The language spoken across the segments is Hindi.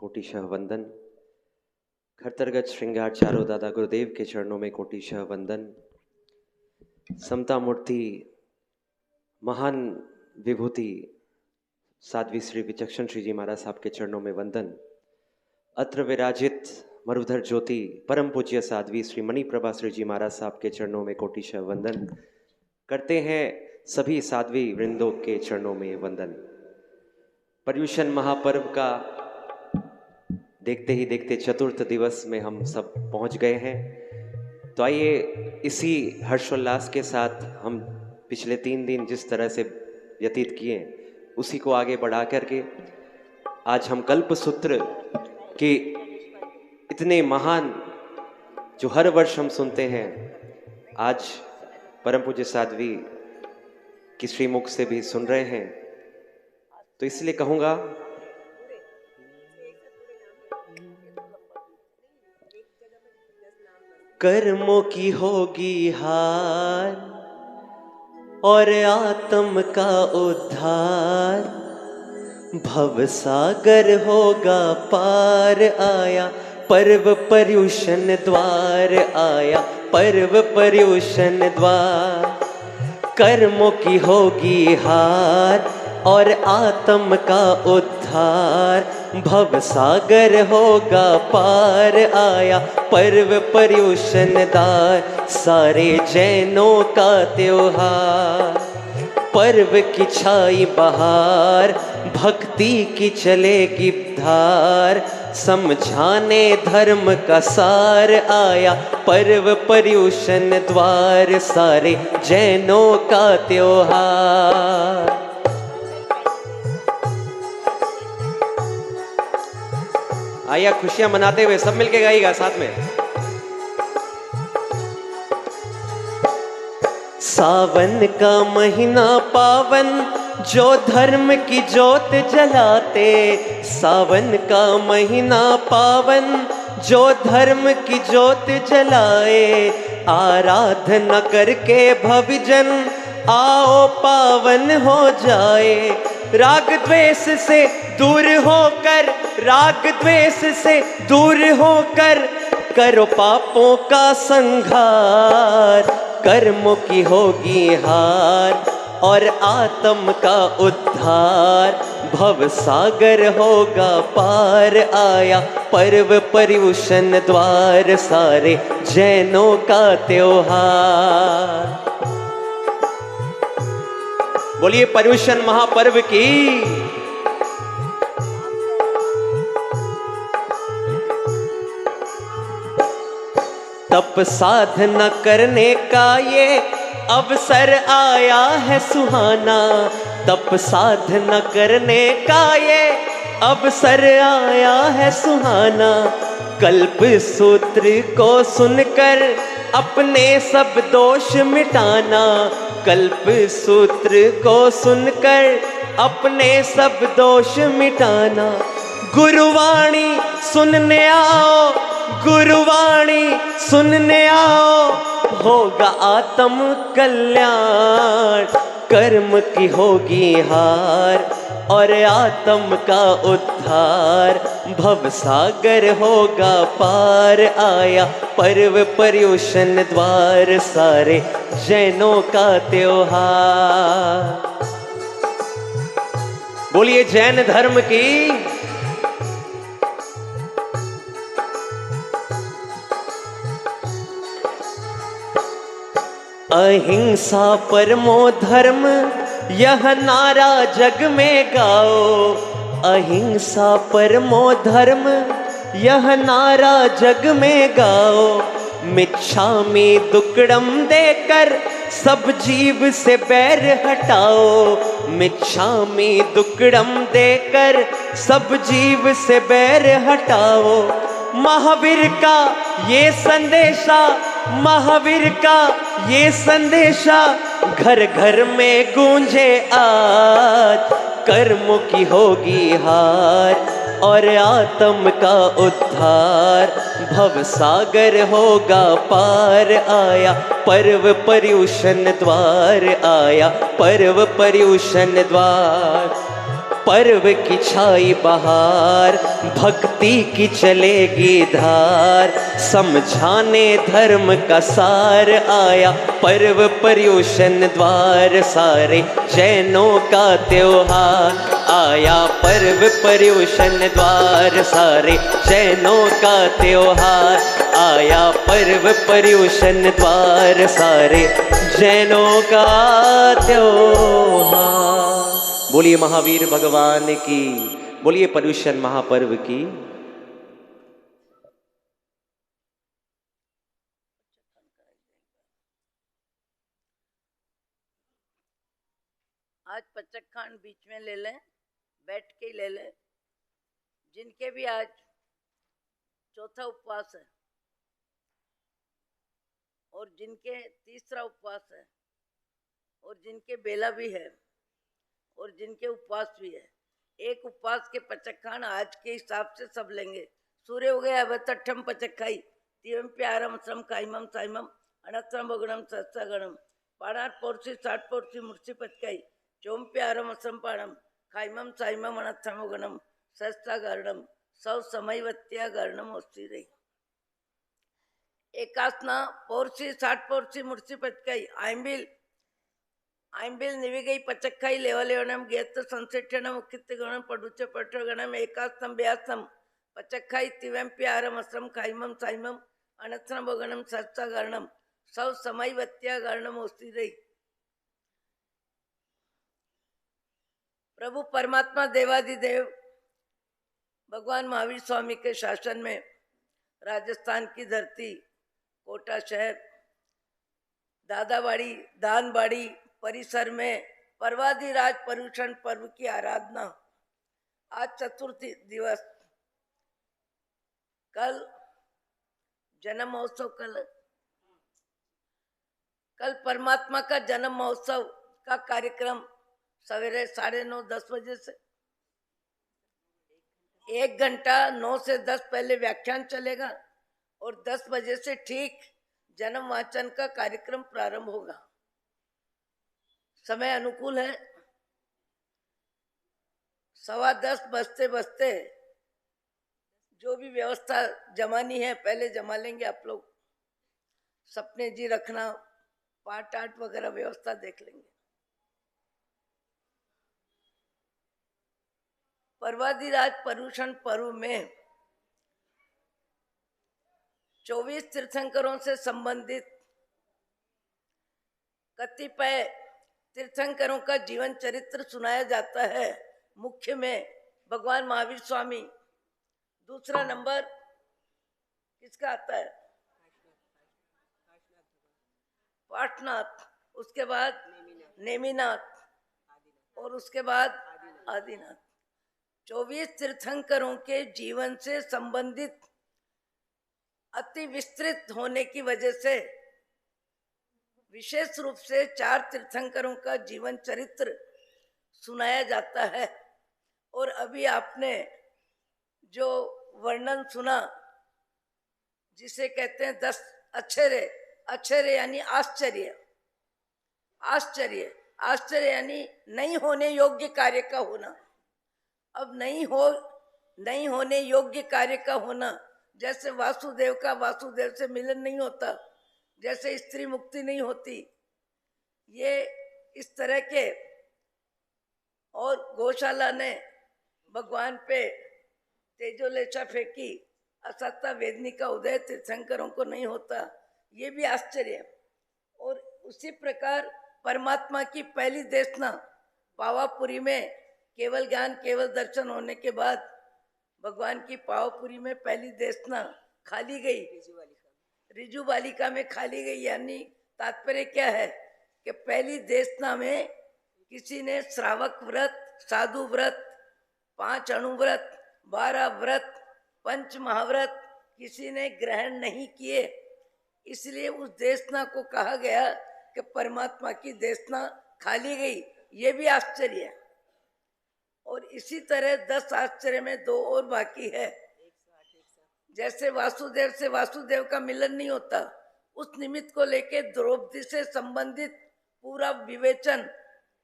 कोटिशः वंदन। खरतरगज श्रृंगार चारो दादा गुरुदेव के चरणों में कोटिशः वंदन। समता मूर्ति महान विभूति साध्वी श्री विचक्षण श्री जी महाराज साहब के चरणों में वंदन। अत्र विराजित मरुधर ज्योति परम पूज्य साध्वी श्री मणि प्रभा श्री जी महाराज साहब के चरणों में कोटिशः वंदन करते हैं। सभी साध्वी वृंदों के चरणों में वंदन। पर्युषण महापर्व का देखते ही देखते चतुर्थ दिवस में हम सब पहुंच गए हैं। तो आइए इसी हर्षोल्लास के साथ हम पिछले 3 दिन जिस तरह से व्यतीत किए उसी को आगे बढ़ा करके आज हम कल्पसूत्र के इतने महान जो हर वर्ष हम सुनते हैं, आज परम पूज्य साध्वी की श्रीमुख से भी सुन रहे हैं। तो इसलिए कहूंगा कर्मों की होगी हार और आत्म का उद्धार, भव सागर होगा पार आया, पर्व पर्युषण द्वार आया, पर्व पर्युषण द्वार। कर्मों की होगी हार और आत्म का उद्धार, भव सागर होगा पार आया, पर्व पर्युषण द्वार। सारे जैनों का त्योहार, पर्व की छाई बहार, भक्ति की चलेगी धार, समझाने धर्म का सार आया, पर्व पर्युषण द्वार। सारे जैनों का त्योहार। आइए खुशियां मनाते हुए सब मिलके गाइएगा साथ में। सावन का महीना पावन जो धर्म की ज्योत जलाते, सावन का महीना पावन जो धर्म की ज्योत जलाए, आराधना करके भविजन आओ पावन हो जाए। राग द्वेष से दूर होकर, राग द्वेष से दूर होकर करो पापों का संहार। कर्मों की होगी हार और आत्म का उद्धार, भव सागर होगा पार आया, पर्व पर्युषण द्वार। सारे जैनों का त्योहार। बोलिए पर्युषण महापर्व की। तप साधना करने का ये अवसर आया है सुहाना, तप साधना करने का ये अवसर आया है सुहाना। कल्प सूत्र को सुनकर अपने सब दोष मिटाना, कल्प सूत्र को सुनकर अपने सब दोष मिटाना। गुरुवाणी सुनने आओ, गुरुवाणी सुनने आओ, होगा आत्म कल्याण। कर्म की होगी हार और आत्म का उद्धार, भव सागर होगा पार आया, पर्व पर्युषण द्वार। सारे जैनों का त्योहार। बोलिए जैन धर्म की। अहिंसा परमो धर्म यह नारा जग में गाओ, अहिंसा परमो धर्म यह नारा जग में गाओ। मिच्छामि दुक्कडम देकर सब जीव से बैर हटाओ, मिच्छामि दुक्कडम देकर सब जीव से बैर हटाओ। महावीर का ये संदेशा, महावीर का ये संदेशा घर घर में गूंजे आज। कर्मों की होगी हार और आत्म का उद्धार, भव सागर होगा पार आया, पर्व पर्युषण द्वार आया, पर्व पर्युषण द्वार। पर्व की छाई बहार, भक्ति की चलेगी धार, समझाने धर्म का सार आया पर्व पर्युषण द्वार, सारे जैनों का त्योहार आया पर्व पर्युषण द्वार, सारे जैनों का त्योहार आया पर्व पर्युषण द्वार, सारे जैनों का त्योहार। बोलिए महावीर भगवान की, बोलिए पर्युषण महापर्व की। आज पचक्खान बीच में ले लें, बैठ के ले लें। जिनके भी आज चौथा उपवास है और जिनके तीसरा उपवास है और जिनके बेला भी है और जिनके उपवास भी है, एक उपवास के पचक्खान आज के हिसाब से सब लेंगे। सूर्य हो गया अवतठम पचक्खाई तीवम प्यारम श्रम काइमम साइमम अनत्रम भगणम सहस्त्रगणम पाणाट पौर्षि 60 पौर्षि मूर्ति पचकाई चोम प्यारम असम पाणम काइमम साइमम अनत्रम भगणम सहस्त्रगणम सौ समयवत्या गणम होती रही। एकासना पौर्षि 60 पौर्षि मूर्ति पचकाई आंबिल निविगई पचक्खाई लेवलेवनम गेत संसेठनम उकित गणम पडुच पटगणम एकास्तम ब्यास्तम पचक्खाई तिवम प्यारम असम काइमम साइमम अनत्रम भगणम सहस्त्र गणम सौ समयवत्या गणम होती रही। प्रभु परमात्मा देवादिदेव भगवान महावीर स्वामी के शासन में राजस्थान की धरती, कोटा शहर, दादावाड़ी, दानबाड़ी परिसर में पर्वाधिराज पर्युषण पर्व की आराधना आज चतुर्थी दिवस, कल जन्म महोत्सव, कल परमात्मा का जन्म महोत्सव का कार्यक्रम सवेरे 9:30-10 बजे से 1 घंटा 9 से 10 पहले व्याख्यान चलेगा और 10 बजे से ठीक जन्म वाचन का कार्यक्रम प्रारंभ होगा। समय अनुकूल है। 9:15 बजते बजते जो भी व्यवस्था जमानी है पहले जमा लेंगे। आप लोग सपने जी रखना, पाठ आठ वगैरह व्यवस्था देख लेंगे। पर्वाधिराज पर्युषण पर्व में 24 तीर्थंकरों से संबंधित कतिपय तीर्थंकरों का जीवन चरित्र सुनाया जाता है। मुख्य में भगवान महावीर स्वामी, दूसरा नंबर किसका आता है? पाटनाथ, उसके बाद नेमिनाथ और उसके बाद आदिनाथ। 24 तीर्थंकरों के जीवन से संबंधित अति विस्तृत होने की वजह से विशेष रूप से 4 तीर्थंकरों का जीवन चरित्र सुनाया जाता है। और अभी आपने जो वर्णन सुना, जिसे कहते हैं 10 अक्षरे, अक्षरे यानी आश्चर्य, आश्चर्य, आश्चर्य यानी नहीं होने योग्य कार्य का होना। अब नहीं होने योग्य कार्य का होना, जैसे वासुदेव का वासुदेव से मिलन नहीं होता, जैसे स्त्री मुक्ति नहीं होती, ये इस तरह के। और गौशाला ने भगवान पे तेजोलेशा फेंकी, असत्ता वेदनी का उदय तीर्थंकरों को नहीं होता, ये भी आश्चर्य। और उसी प्रकार परमात्मा की पहली देशना पावापुरी में केवल ज्ञान केवल दर्शन होने के बाद भगवान की पावापुरी में पहली देशना खाली गई, रिजु बालिका में खाली गई। यानी तात्पर्य क्या है कि पहली देशना में किसी ने श्रावक व्रत, साधु व्रत, 5 अणुव्रत, 12 व्रत, 5 महाव्रत किसी ने ग्रहण नहीं किए, इसलिए उस देशना को कहा गया कि परमात्मा की देशना खाली गई। ये भी आश्चर्य है। और इसी तरह 10 आश्चर्य में 2 और बाकी है। जैसे वासुदेव से वासुदेव का मिलन नहीं होता, उस निमित्त को लेके द्रौपदी से संबंधित पूरा विवेचन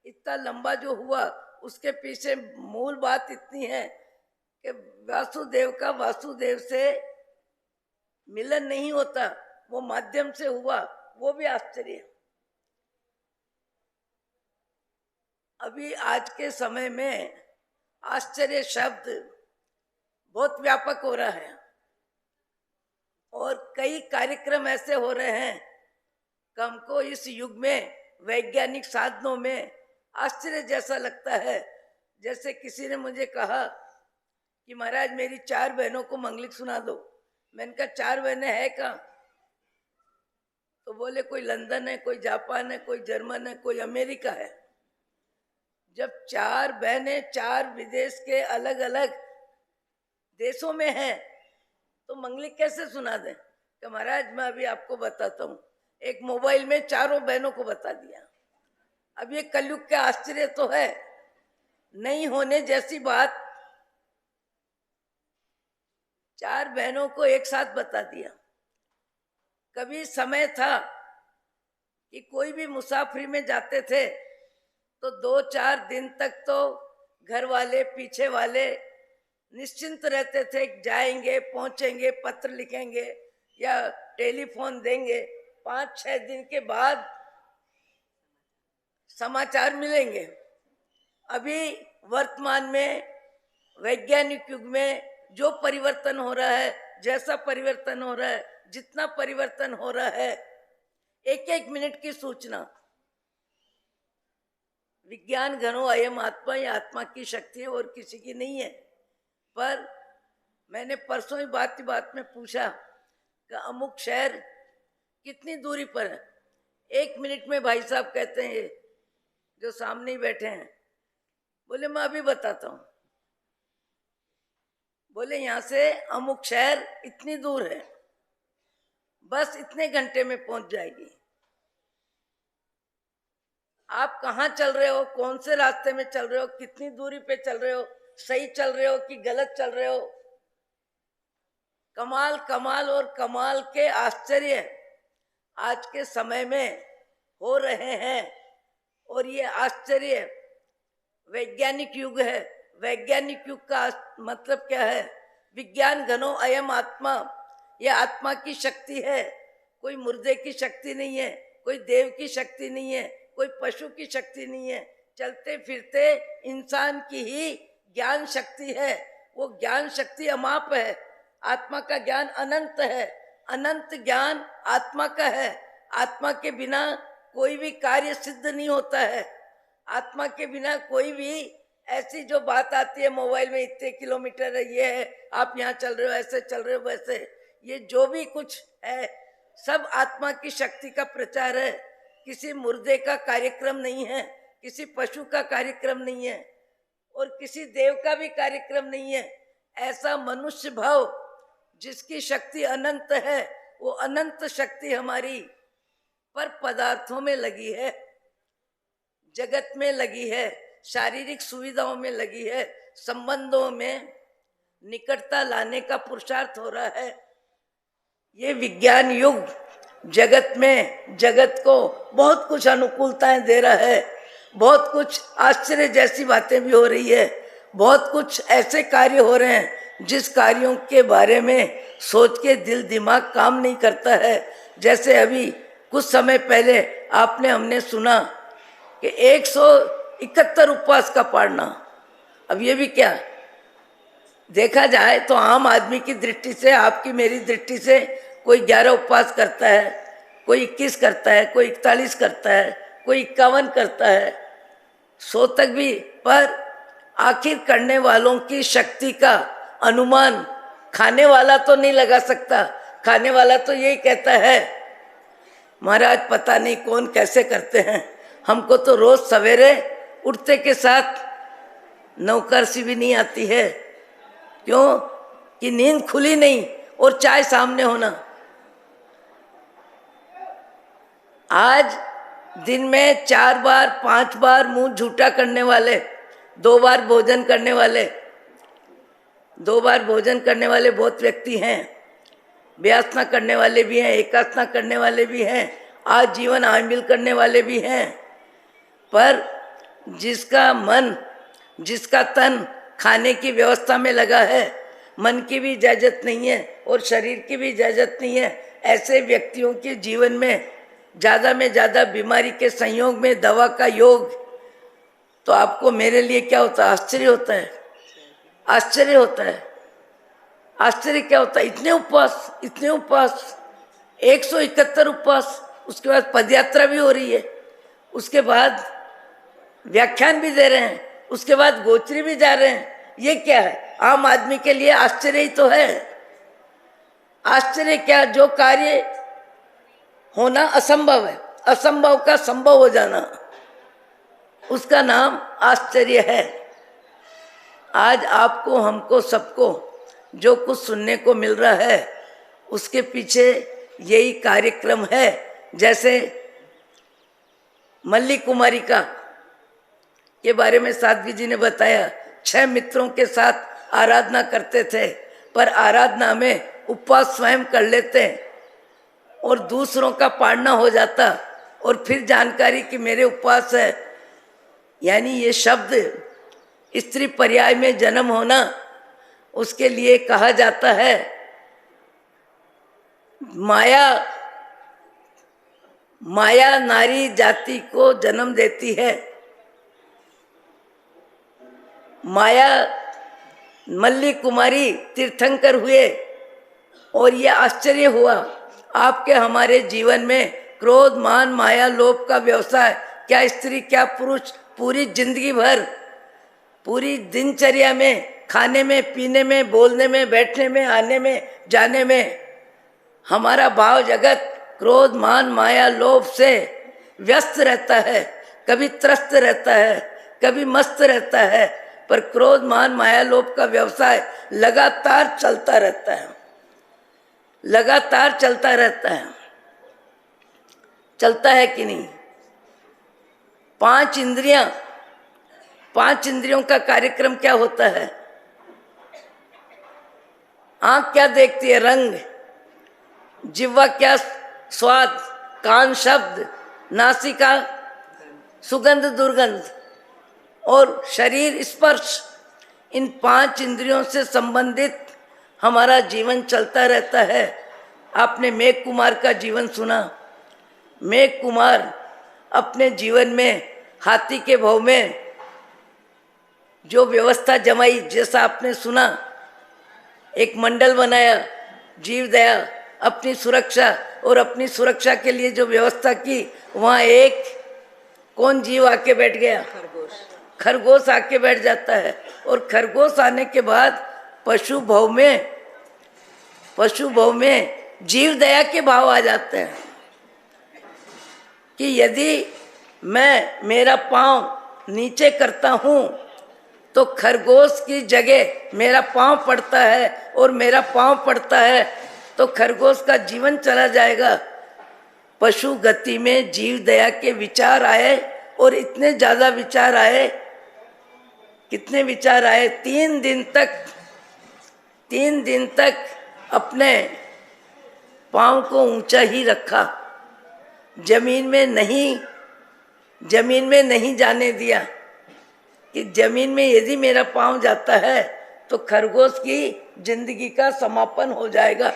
इतना लंबा जो हुआ, उसके पीछे मूल बात इतनी है कि वासुदेव का वासुदेव से मिलन नहीं होता, वो माध्यम से हुआ, वो भी आश्चर्य है। अभी आज के समय में आश्चर्य शब्द बहुत व्यापक हो रहा है और कई कार्यक्रम ऐसे हो रहे हैं कि हमको इस युग में वैज्ञानिक साधनों में आश्चर्य जैसा लगता है। जैसे किसी ने मुझे कहा कि महाराज मेरी 4 बहनों को मंगलिक सुना दो। मैंने कहा 4 बहनें हैं कहाँ? तो बोले कोई लंदन है, कोई जापान है, कोई जर्मन है, कोई अमेरिका है। जब 4 बहनें 4 विदेश के अलग अलग देशों में हैं तो मंगलिक कैसे सुना दें? कि महाराज मैं अभी आपको बताता हूँ, एक मोबाइल में 4 बहनों को बता दिया। अब ये कलयुग का आश्चर्य तो है, नहीं होने जैसी बात 4 बहनों को एक साथ बता दिया। कभी समय था कि कोई भी मुसाफरी में जाते थे तो 2-4 दिन तक तो घर वाले पीछे वाले निश्चिंत रहते थे, जाएंगे, पहुंचेंगे, पत्र लिखेंगे या टेलीफोन देंगे, 5-6 दिन के बाद समाचार मिलेंगे। अभी वर्तमान में वैज्ञानिक युग में जो परिवर्तन हो रहा है, जैसा परिवर्तन हो रहा है, जितना परिवर्तन हो रहा है, 1-1 मिनट की सूचना। विज्ञान घनो अयम आत्मा, ये आत्मा की शक्ति है और किसी की नहीं है। पर मैंने परसों ही बात में पूछा कि अमुक शहर कितनी दूरी पर है। 1 मिनट में भाई साहब कहते हैं, जो सामने ही बैठे हैं, बोले मैं अभी बताता हूँ। बोले यहाँ से अमुक शहर इतनी दूर है, बस इतने घंटे में पहुंच जाएगी। आप कहाँ चल रहे हो, कौन से रास्ते में चल रहे हो, कितनी दूरी पे चल रहे हो, सही चल रहे हो कि गलत चल रहे हो। कमाल कमाल और कमाल के आश्चर्य आज के समय में हो रहे हैं और ये आश्चर्य वैज्ञानिक युग है। वैज्ञानिक युग का मतलब क्या है? विज्ञान घनो अयम आत्मा, यह आत्मा की शक्ति है, कोई मुर्दे की शक्ति नहीं है, कोई देव की शक्ति नहीं है, कोई पशु की शक्ति नहीं है, चलते फिरते इंसान की ही ज्ञान शक्ति है। वो ज्ञान शक्ति अमाप है, आत्मा का ज्ञान अनंत है, अनंत ज्ञान आत्मा का है। आत्मा के बिना कोई भी कार्य सिद्ध नहीं होता है। आत्मा के बिना कोई भी ऐसी जो बात आती है मोबाइल में इतने किलोमीटर है, ये है, आप यहाँ चल रहे हो, ऐसे चल रहे हो, वैसे, ये जो भी कुछ है सब आत्मा की शक्ति का प्रचार है। किसी मुर्दे का कार्यक्रम नहीं है, किसी पशु का कार्यक्रम नहीं है और किसी देव का भी कार्यक्रम नहीं है। ऐसा मनुष्य भाव जिसकी शक्ति अनंत है, वो अनंत शक्ति हमारी पर पदार्थों में लगी है, जगत में लगी है, शारीरिक सुविधाओं में लगी है, संबंधों में निकटता लाने का पुरुषार्थ हो रहा है। ये विज्ञान युग जगत में जगत को बहुत कुछ अनुकूलताएं दे रहा है, बहुत कुछ आश्चर्य जैसी बातें भी हो रही है, बहुत कुछ ऐसे कार्य हो रहे हैं जिस कार्यों के बारे में सोच के दिल दिमाग काम नहीं करता है। जैसे अभी कुछ समय पहले हमने सुना कि 171 उपवास का पाड़ना। अब ये भी क्या देखा जाए तो आम आदमी की दृष्टि से, आपकी मेरी दृष्टि से, कोई 11 उपवास करता है, कोई 21 करता है, कोई 41 करता है, कोई 51 करता है, 100 तक भी। पर आखिर करने वालों की शक्ति का अनुमान खाने वाला तो नहीं लगा सकता। खाने वाला तो यही कहता है महाराज पता नहीं कौन कैसे करते हैं, हमको तो रोज सवेरे उठते के साथ नौकरसी भी नहीं आती है। क्यों? कि नींद खुली नहीं और चाय सामने होना। आज दिन में 4 बार 5 बार मुंह झूठा करने वाले, 2 बार भोजन करने वाले, 2 बार भोजन करने वाले बहुत व्यक्ति हैं। व्यासना करने वाले भी हैं, एकासना करने वाले भी हैं, आज जीवन आमिल करने वाले भी हैं। पर जिसका मन जिसका तन खाने की व्यवस्था में लगा है, मन की भी इजाजत नहीं है और शरीर की भी इजाजत नहीं है, ऐसे व्यक्तियों के जीवन में ज़्यादा बीमारी के संयोग में दवा का योग, तो आपको मेरे लिए क्या होता है? आश्चर्य होता है, आश्चर्य होता है। आश्चर्य क्या होता है? इतने उपवास 171 उपवास, उसके बाद पदयात्रा भी हो रही है, उसके बाद व्याख्यान भी दे रहे हैं, उसके बाद गोचरी भी जा रहे हैं। ये क्या है? आम आदमी के लिए आश्चर्य ही तो है। आश्चर्य क्या? जो कार्य होना असंभव है, असंभव का संभव हो जाना, उसका नाम आश्चर्य है। आज आपको, हमको, सबको जो कुछ सुनने को मिल रहा है, उसके पीछे यही कार्यक्रम है। जैसे मल्ली कुमारी के बारे में साध्वी जी ने बताया, 6 मित्रों के साथ आराधना करते थे, पर आराधना में उपवास स्वयं कर लेते और दूसरों का पाड़ना हो जाता, और फिर जानकारी कि मेरे उपवास है। यानी ये शब्द स्त्री पर्याय में जन्म होना, उसके लिए कहा जाता है माया नारी जाति को जन्म देती है। माया मल्ली कुमारी तीर्थंकर हुए, और ये आश्चर्य हुआ आपके हमारे जीवन में क्रोध मान माया लोभ का व्यवसाय, क्या स्त्री क्या पुरुष, पूरी जिंदगी भर, पूरी दिनचर्या में, खाने में, पीने में, बोलने में, बैठने में, आने में, जाने में, हमारा भाव जगत क्रोध मान माया लोभ से व्यस्त रहता है। कभी त्रस्त रहता है, कभी मस्त रहता है, पर क्रोध मान माया लोभ का व्यवसाय लगातार चलता रहता है, लगातार चलता रहता है। चलता है कि नहीं? 5 इंद्रियों का कार्यक्रम क्या होता है? आंख क्या देखती है? रंग। जिह्वा क्या? स्वाद। कान शब्द। नासिका सुगंध दुर्गंध, और शरीर स्पर्श। इन 5 इंद्रियों से संबंधित हमारा जीवन चलता रहता है। आपने मेघ कुमार का जीवन सुना। मेघ कुमार अपने जीवन में हाथी के भव में जो व्यवस्था जमाई, जैसा आपने सुना, एक मंडल बनाया, जीव दया, अपनी सुरक्षा, और अपनी सुरक्षा के लिए जो व्यवस्था की, वहाँ एक कौन जीव आके बैठ गया? खरगोश आके बैठ जाता है। और खरगोश आने के बाद पशु भव में जीव दया के भाव आ जाते हैं कि यदि मैं मेरा पांव नीचे करता हूँ तो खरगोश की जगह मेरा पांव पड़ता है, और मेरा पांव पड़ता है तो खरगोश का जीवन चला जाएगा। पशु गति में जीव दया के विचार आए, और इतने ज़्यादा विचार आए, कितने विचार आए? 3 दिन तक अपने पांव को ऊंचा ही रखा, जमीन में नहीं जाने दिया कि जमीन में यदि मेरा पांव जाता है तो खरगोश की जिंदगी का समापन हो जाएगा।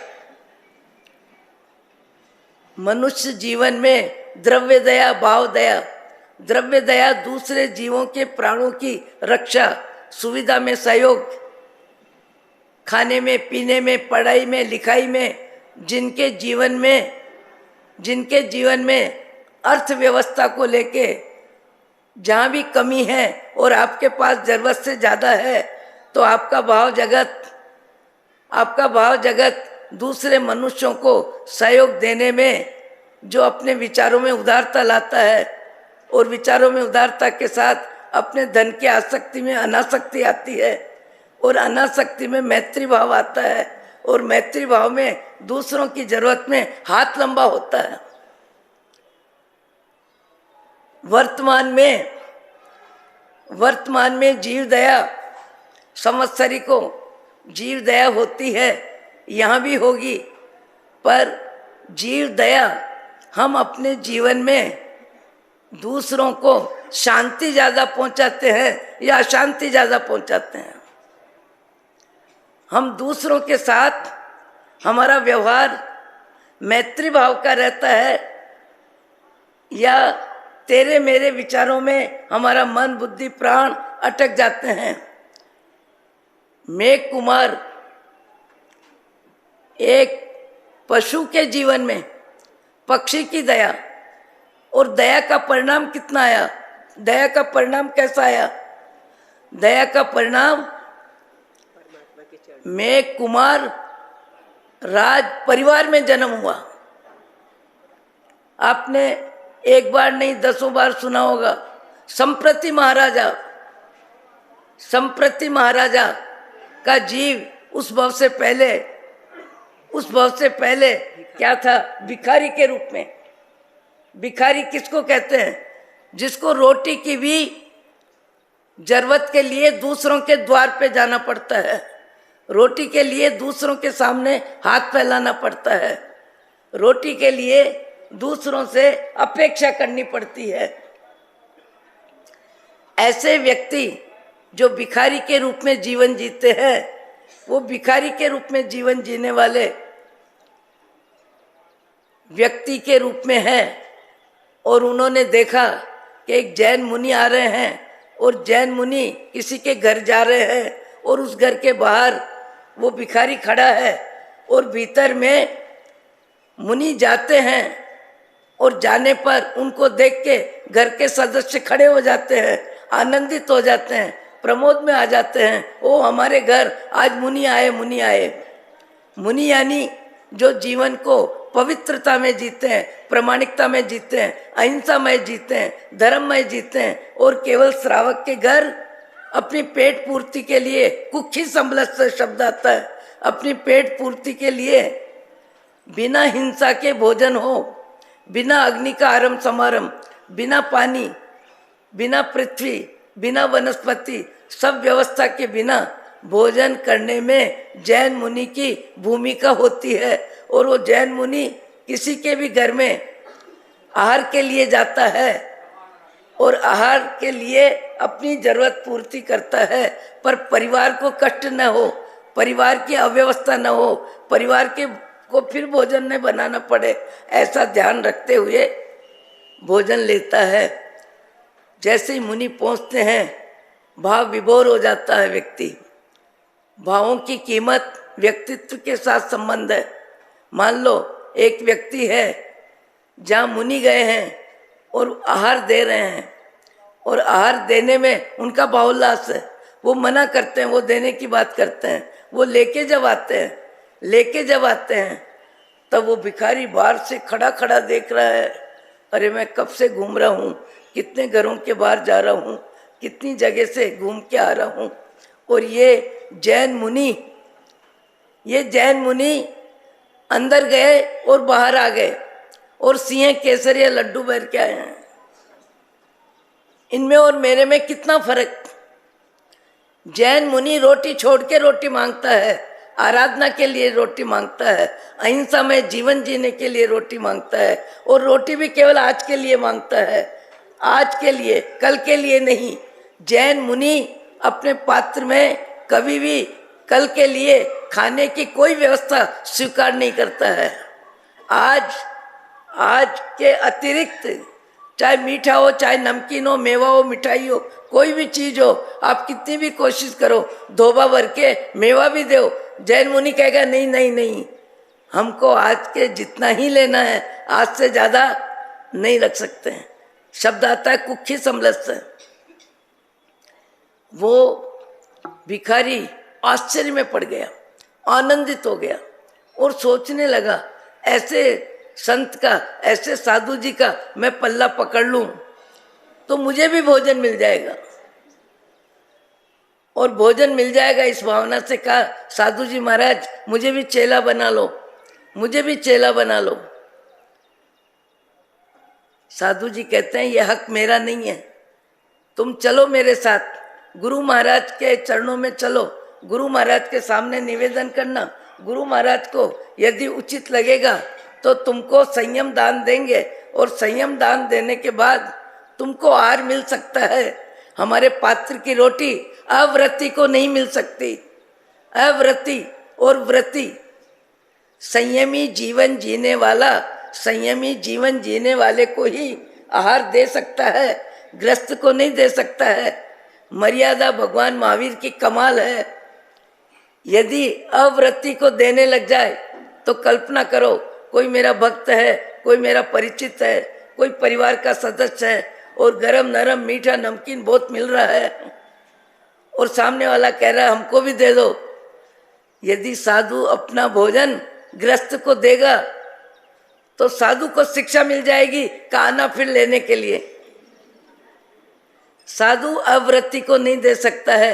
मनुष्य जीवन में द्रव्य दया, भाव दया। द्रव्य दया दूसरे जीवों के प्राणों की रक्षा, सुविधा में सहयोग, खाने में, पीने में, पढ़ाई में, लिखाई में, जिनके जीवन में अर्थव्यवस्था को लेके जहाँ भी कमी है और आपके पास जरूरत से ज़्यादा है, तो आपका भाव जगत दूसरे मनुष्यों को सहयोग देने में, जो अपने विचारों में उदारता लाता है, और विचारों में उदारता के साथ अपने धन की आसक्ति में अनासक्ति आती है, और अनासक्ति में मैत्री भाव आता है, और मैत्री भाव में दूसरों की जरूरत में हाथ लंबा होता है। वर्तमान में जीव दया, संवत्सरी को जीव दया होती है, यहाँ भी होगी, पर जीव दया हम अपने जीवन में दूसरों को शांति ज्यादा पहुंचाते हैं या अशांति ज्यादा पहुंचाते हैं? हम दूसरों के साथ हमारा व्यवहार मैत्री भाव का रहता है या तेरे मेरे विचारों में हमारा मन बुद्धि प्राण अटक जाते हैं? मेघ कुमार एक पशु के जीवन में पक्षी की दया, और दया का परिणाम कितना आया? दया का परिणाम कैसा आया? दया का परिणाम मेघ कुमार राज परिवार में जन्म हुआ। आपने एक बार नहीं 10 बार सुना होगा, संप्रति महाराजा का जीव उस भव से पहले क्या था? भिखारी के रूप में। भिखारी किसको कहते हैं? जिसको रोटी की भी जरूरत के लिए दूसरों के द्वार पे जाना पड़ता है, रोटी के लिए दूसरों के सामने हाथ फैलाना पड़ता है, रोटी के लिए दूसरों से अपेक्षा करनी पड़ती है। ऐसे व्यक्ति जो भिखारी के रूप में जीवन जीते हैं, वो भिखारी के रूप में जीवन जीने वाले व्यक्ति के रूप में है। और उन्होंने देखा कि एक जैन मुनि आ रहे हैं और जैन मुनि किसी के घर जा रहे हैं और उस घर के बाहर वो भिखारी खड़ा है और भीतर में मुनि जाते हैं और जाने पर उनको देख के घर के सदस्य खड़े हो जाते हैं, आनंदित हो जाते हैं, प्रमोद में आ जाते हैं। ओ हमारे घर आज मुनि आए। मुनि यानी जो जीवन को पवित्रता में जीते हैं, प्रामाणिकता में जीते हैं, अहिंसा में जीते हैं, धर्म में जीते हैं। और केवल श्रावक के घर अपनी पेट पूर्ति के लिए, कुक्षी संबलत से शब्द आता है, अपनी पेट पूर्ति के लिए बिना हिंसा के भोजन हो, बिना अग्नि का आरंभ समारंभ, बिना पानी, बिना पृथ्वी, बिना वनस्पति, सब व्यवस्था के बिना भोजन करने में जैन मुनि की भूमिका होती है। और वो जैन मुनि किसी के भी घर में आहार के लिए जाता है और आहार के लिए अपनी जरूरत पूर्ति करता है, पर परिवार को कष्ट न हो, परिवार की अव्यवस्था न हो, परिवार के को फिर भोजन न बनाना पड़े, ऐसा ध्यान रखते हुए भोजन लेता है। जैसे ही मुनि पहुंचते हैं, भाव विभोर हो जाता है व्यक्ति। भावों की कीमत व्यक्तित्व के साथ संबंध है। मान लो एक व्यक्ति है जहाँ मुनि गए हैं और आहार दे रहे हैं, और आहार देने में उनका बाहुल्लास है, वो मना करते हैं, वो देने की बात करते हैं। वो लेके जब आते हैं तब वो भिखारी बाहर से खड़ा देख रहा है, अरे मैं कब से घूम रहा हूँ, कितने घरों के बाहर जा रहा हूँ, कितनी जगह से घूम के आ रहा हूँ, और ये जैन मुनि अंदर गए और बाहर आ गए और सिंह केसर या लड्डू भर के आए हैं। इनमें और मेरे में कितना फर्क। जैन मुनि रोटी छोड़ के रोटी मांगता है, आराधना के लिए रोटी मांगता है, अहिंसा में जीवन जीने के लिए रोटी मांगता है, और रोटी भी केवल आज के लिए मांगता है, आज के लिए, कल के लिए नहीं। जैन मुनि अपने पात्र में कभी भी कल के लिए खाने की कोई व्यवस्था स्वीकार नहीं करता है। आज के अतिरिक्त, चाहे मीठा हो, चाहे नमकीन हो, मेवा हो, मिठाई हो, कोई भी चीज हो, आप कितनी भी कोशिश करो, धोबा भर के मेवा भी दो, जैन मुनि कहेगा नहीं, हमको आज के जितना ही लेना है, आज से ज्यादा नहीं रख सकते हैं। शब्द आता है कुक्षी समलत से। वो भिखारी आश्चर्य में पड़ गया, आनंदित हो गया और सोचने लगा, ऐसे संत का, ऐसे साधु जी का मैं पल्ला पकड़ लूं तो मुझे भी भोजन मिल जाएगा। और भोजन मिल जाएगा इस भावना से कहा, साधु जी महाराज मुझे भी चेला बना लो। साधु जी कहते हैं, यह हक मेरा नहीं है, तुम चलो मेरे साथ, गुरु महाराज के चरणों में चलो, गुरु महाराज के सामने निवेदन करना, गुरु महाराज को यदि उचित लगेगा तो तुमको संयम दान देंगे, और संयम दान देने के बाद तुमको आहार मिल सकता है, हमारे पात्र की रोटी अव्रती को नहीं मिल सकती। अव्रती और व्रती, संयमी जीवन जीने वाला संयमी जीवन जीने वाले को ही आहार दे सकता है, ग्रस्त को नहीं दे सकता है। मर्यादा भगवान महावीर की कमाल है। यदि अव्रती को देने लग जाए तो कल्पना करो, कोई मेरा भक्त है, कोई मेरा परिचित है, कोई परिवार का सदस्य है और गरम नरम मीठा नमकीन बहुत मिल रहा है और सामने वाला कह रहा है हमको भी दे दो। यदि साधु अपना भोजन ग्रस्त को देगा तो साधु को शिक्षा मिल जाएगी कहना फिर लेने के लिए। साधु अव्रती को नहीं दे सकता है।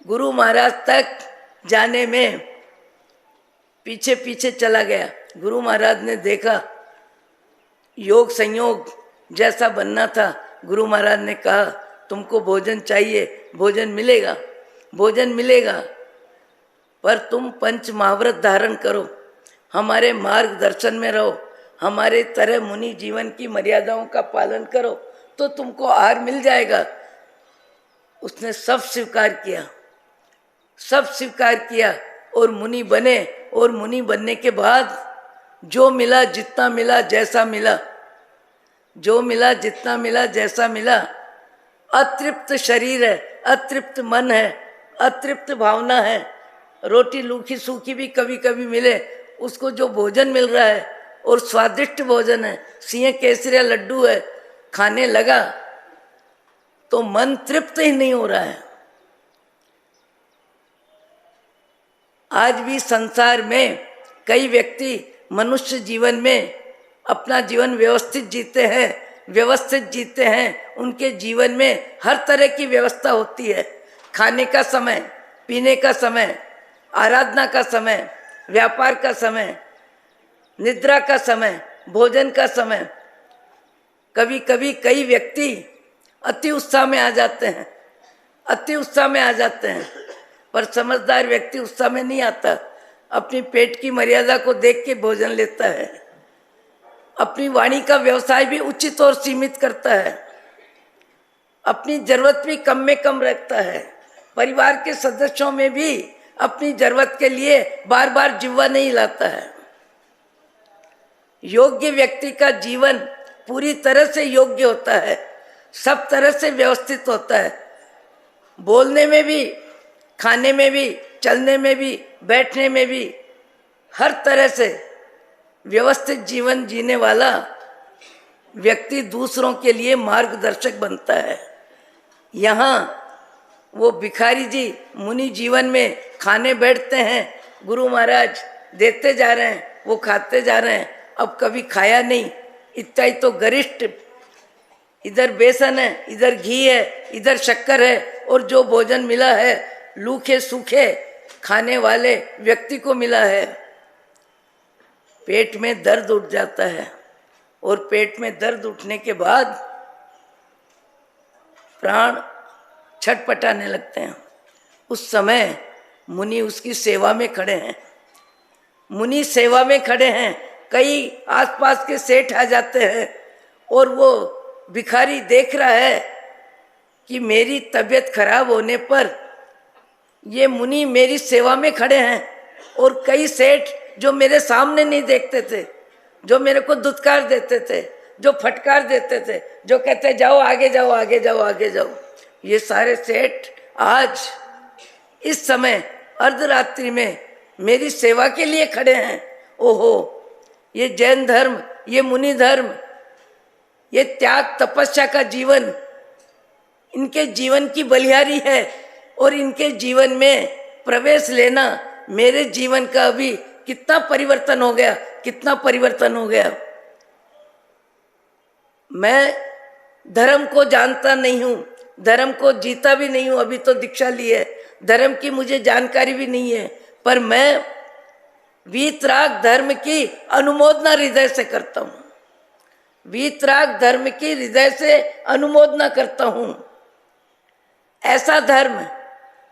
गुरु महाराज तक जाने में पीछे पीछे चला गया। गुरु महाराज ने देखा योग संयोग जैसा बनना था। गुरु महाराज ने कहा तुमको भोजन चाहिए, भोजन मिलेगा, भोजन मिलेगा, पर तुम पंच महाव्रत धारण करो, हमारे मार्गदर्शन में रहो, हमारे तरह मुनि जीवन की मर्यादाओं का पालन करो तो तुमको आहार मिल जाएगा। उसने सब स्वीकार किया, सब स्वीकार किया और मुनि बने। और मुनि बनने के बाद जो मिला, जितना मिला, जैसा मिला, जो मिला, जितना मिला, जैसा मिला, अतृप्त शरीर है, अतृप्त मन है, अतृप्त भावना है। रोटी लूखी सूखी भी कभी कभी मिले, उसको जो भोजन मिल रहा है और स्वादिष्ट भोजन है, सिंह केसरिया लड्डू है, खाने लगा तो मन तृप्त ही नहीं हो रहा है। आज भी संसार में कई व्यक्ति मनुष्य जीवन में अपना जीवन व्यवस्थित जीते हैं, व्यवस्थित जीते हैं। उनके जीवन में हर तरह की व्यवस्था होती है। खाने का समय, पीने का समय, आराधना का समय, व्यापार का समय, निद्रा का समय, भोजन का समय। कभी कभी कई व्यक्ति अति उत्साह में आ जाते हैं, अति उत्साह में आ जाते हैं, पर समझदार व्यक्ति उत्साह में नहीं आता। अपनी पेट की मर्यादा को देख के भोजन लेता है। अपनी वाणी का व्यवसाय भी उचित और सीमित करता है। अपनी जरूरत भी कम में कम रखता है। परिवार के सदस्यों में भी अपनी जरूरत के लिए बार बार जिह्वा नहीं लाता है। योग्य व्यक्ति का जीवन पूरी तरह से योग्य होता है, सब तरह से व्यवस्थित होता है। बोलने में भी, खाने में भी, चलने में भी, बैठने में भी, हर तरह से व्यवस्थित जीवन जीने वाला व्यक्ति दूसरों के लिए मार्गदर्शक बनता है। यहाँ वो भिखारी जी मुनि जीवन में खाने बैठते हैं, गुरु महाराज देते जा रहे हैं, वो खाते जा रहे हैं। अब कभी खाया नहीं, इतना ही तो गरिष्ठ, इधर बेसन है, इधर घी है, इधर शक्कर है, और जो भोजन मिला है लूखे सूखे खाने वाले व्यक्ति को मिला है। पेट में दर्द उठ जाता है और पेट में दर्द उठने के बाद प्राण छटपटाने लगते हैं। उस समय मुनि उसकी सेवा में खड़े हैं, मुनि सेवा में खड़े हैं। कई आसपास के सेठ आ जाते हैं और वो भिखारी देख रहा है कि मेरी तबीयत खराब होने पर ये मुनि मेरी सेवा में खड़े हैं। और कई सेठ जो मेरे सामने नहीं देखते थे, जो मेरे को दुत्कार देते थे, जो फटकार देते थे, जो कहते जाओ आगे जाओ, आगे जाओ, आगे जाओ, ये सारे सेठ आज इस समय अर्धरात्रि में मेरी सेवा के लिए खड़े हैं। ओहो, ये जैन धर्म, ये मुनि धर्म, ये त्याग तपस्या का जीवन इनके जीवन की बलिहारी है। और इनके जीवन में प्रवेश लेना मेरे जीवन का अभी कितना परिवर्तन हो गया, कितना परिवर्तन हो गया। मैं धर्म को जानता नहीं हूँ, धर्म को जीता भी नहीं हूँ, अभी तो दीक्षा ली है, धर्म की मुझे जानकारी भी नहीं है, पर मैं वीतराग धर्म की अनुमोदना हृदय से करता हूँ। वीतराग धर्म की हृदय से अनुमोदना करता हूँ। ऐसा धर्म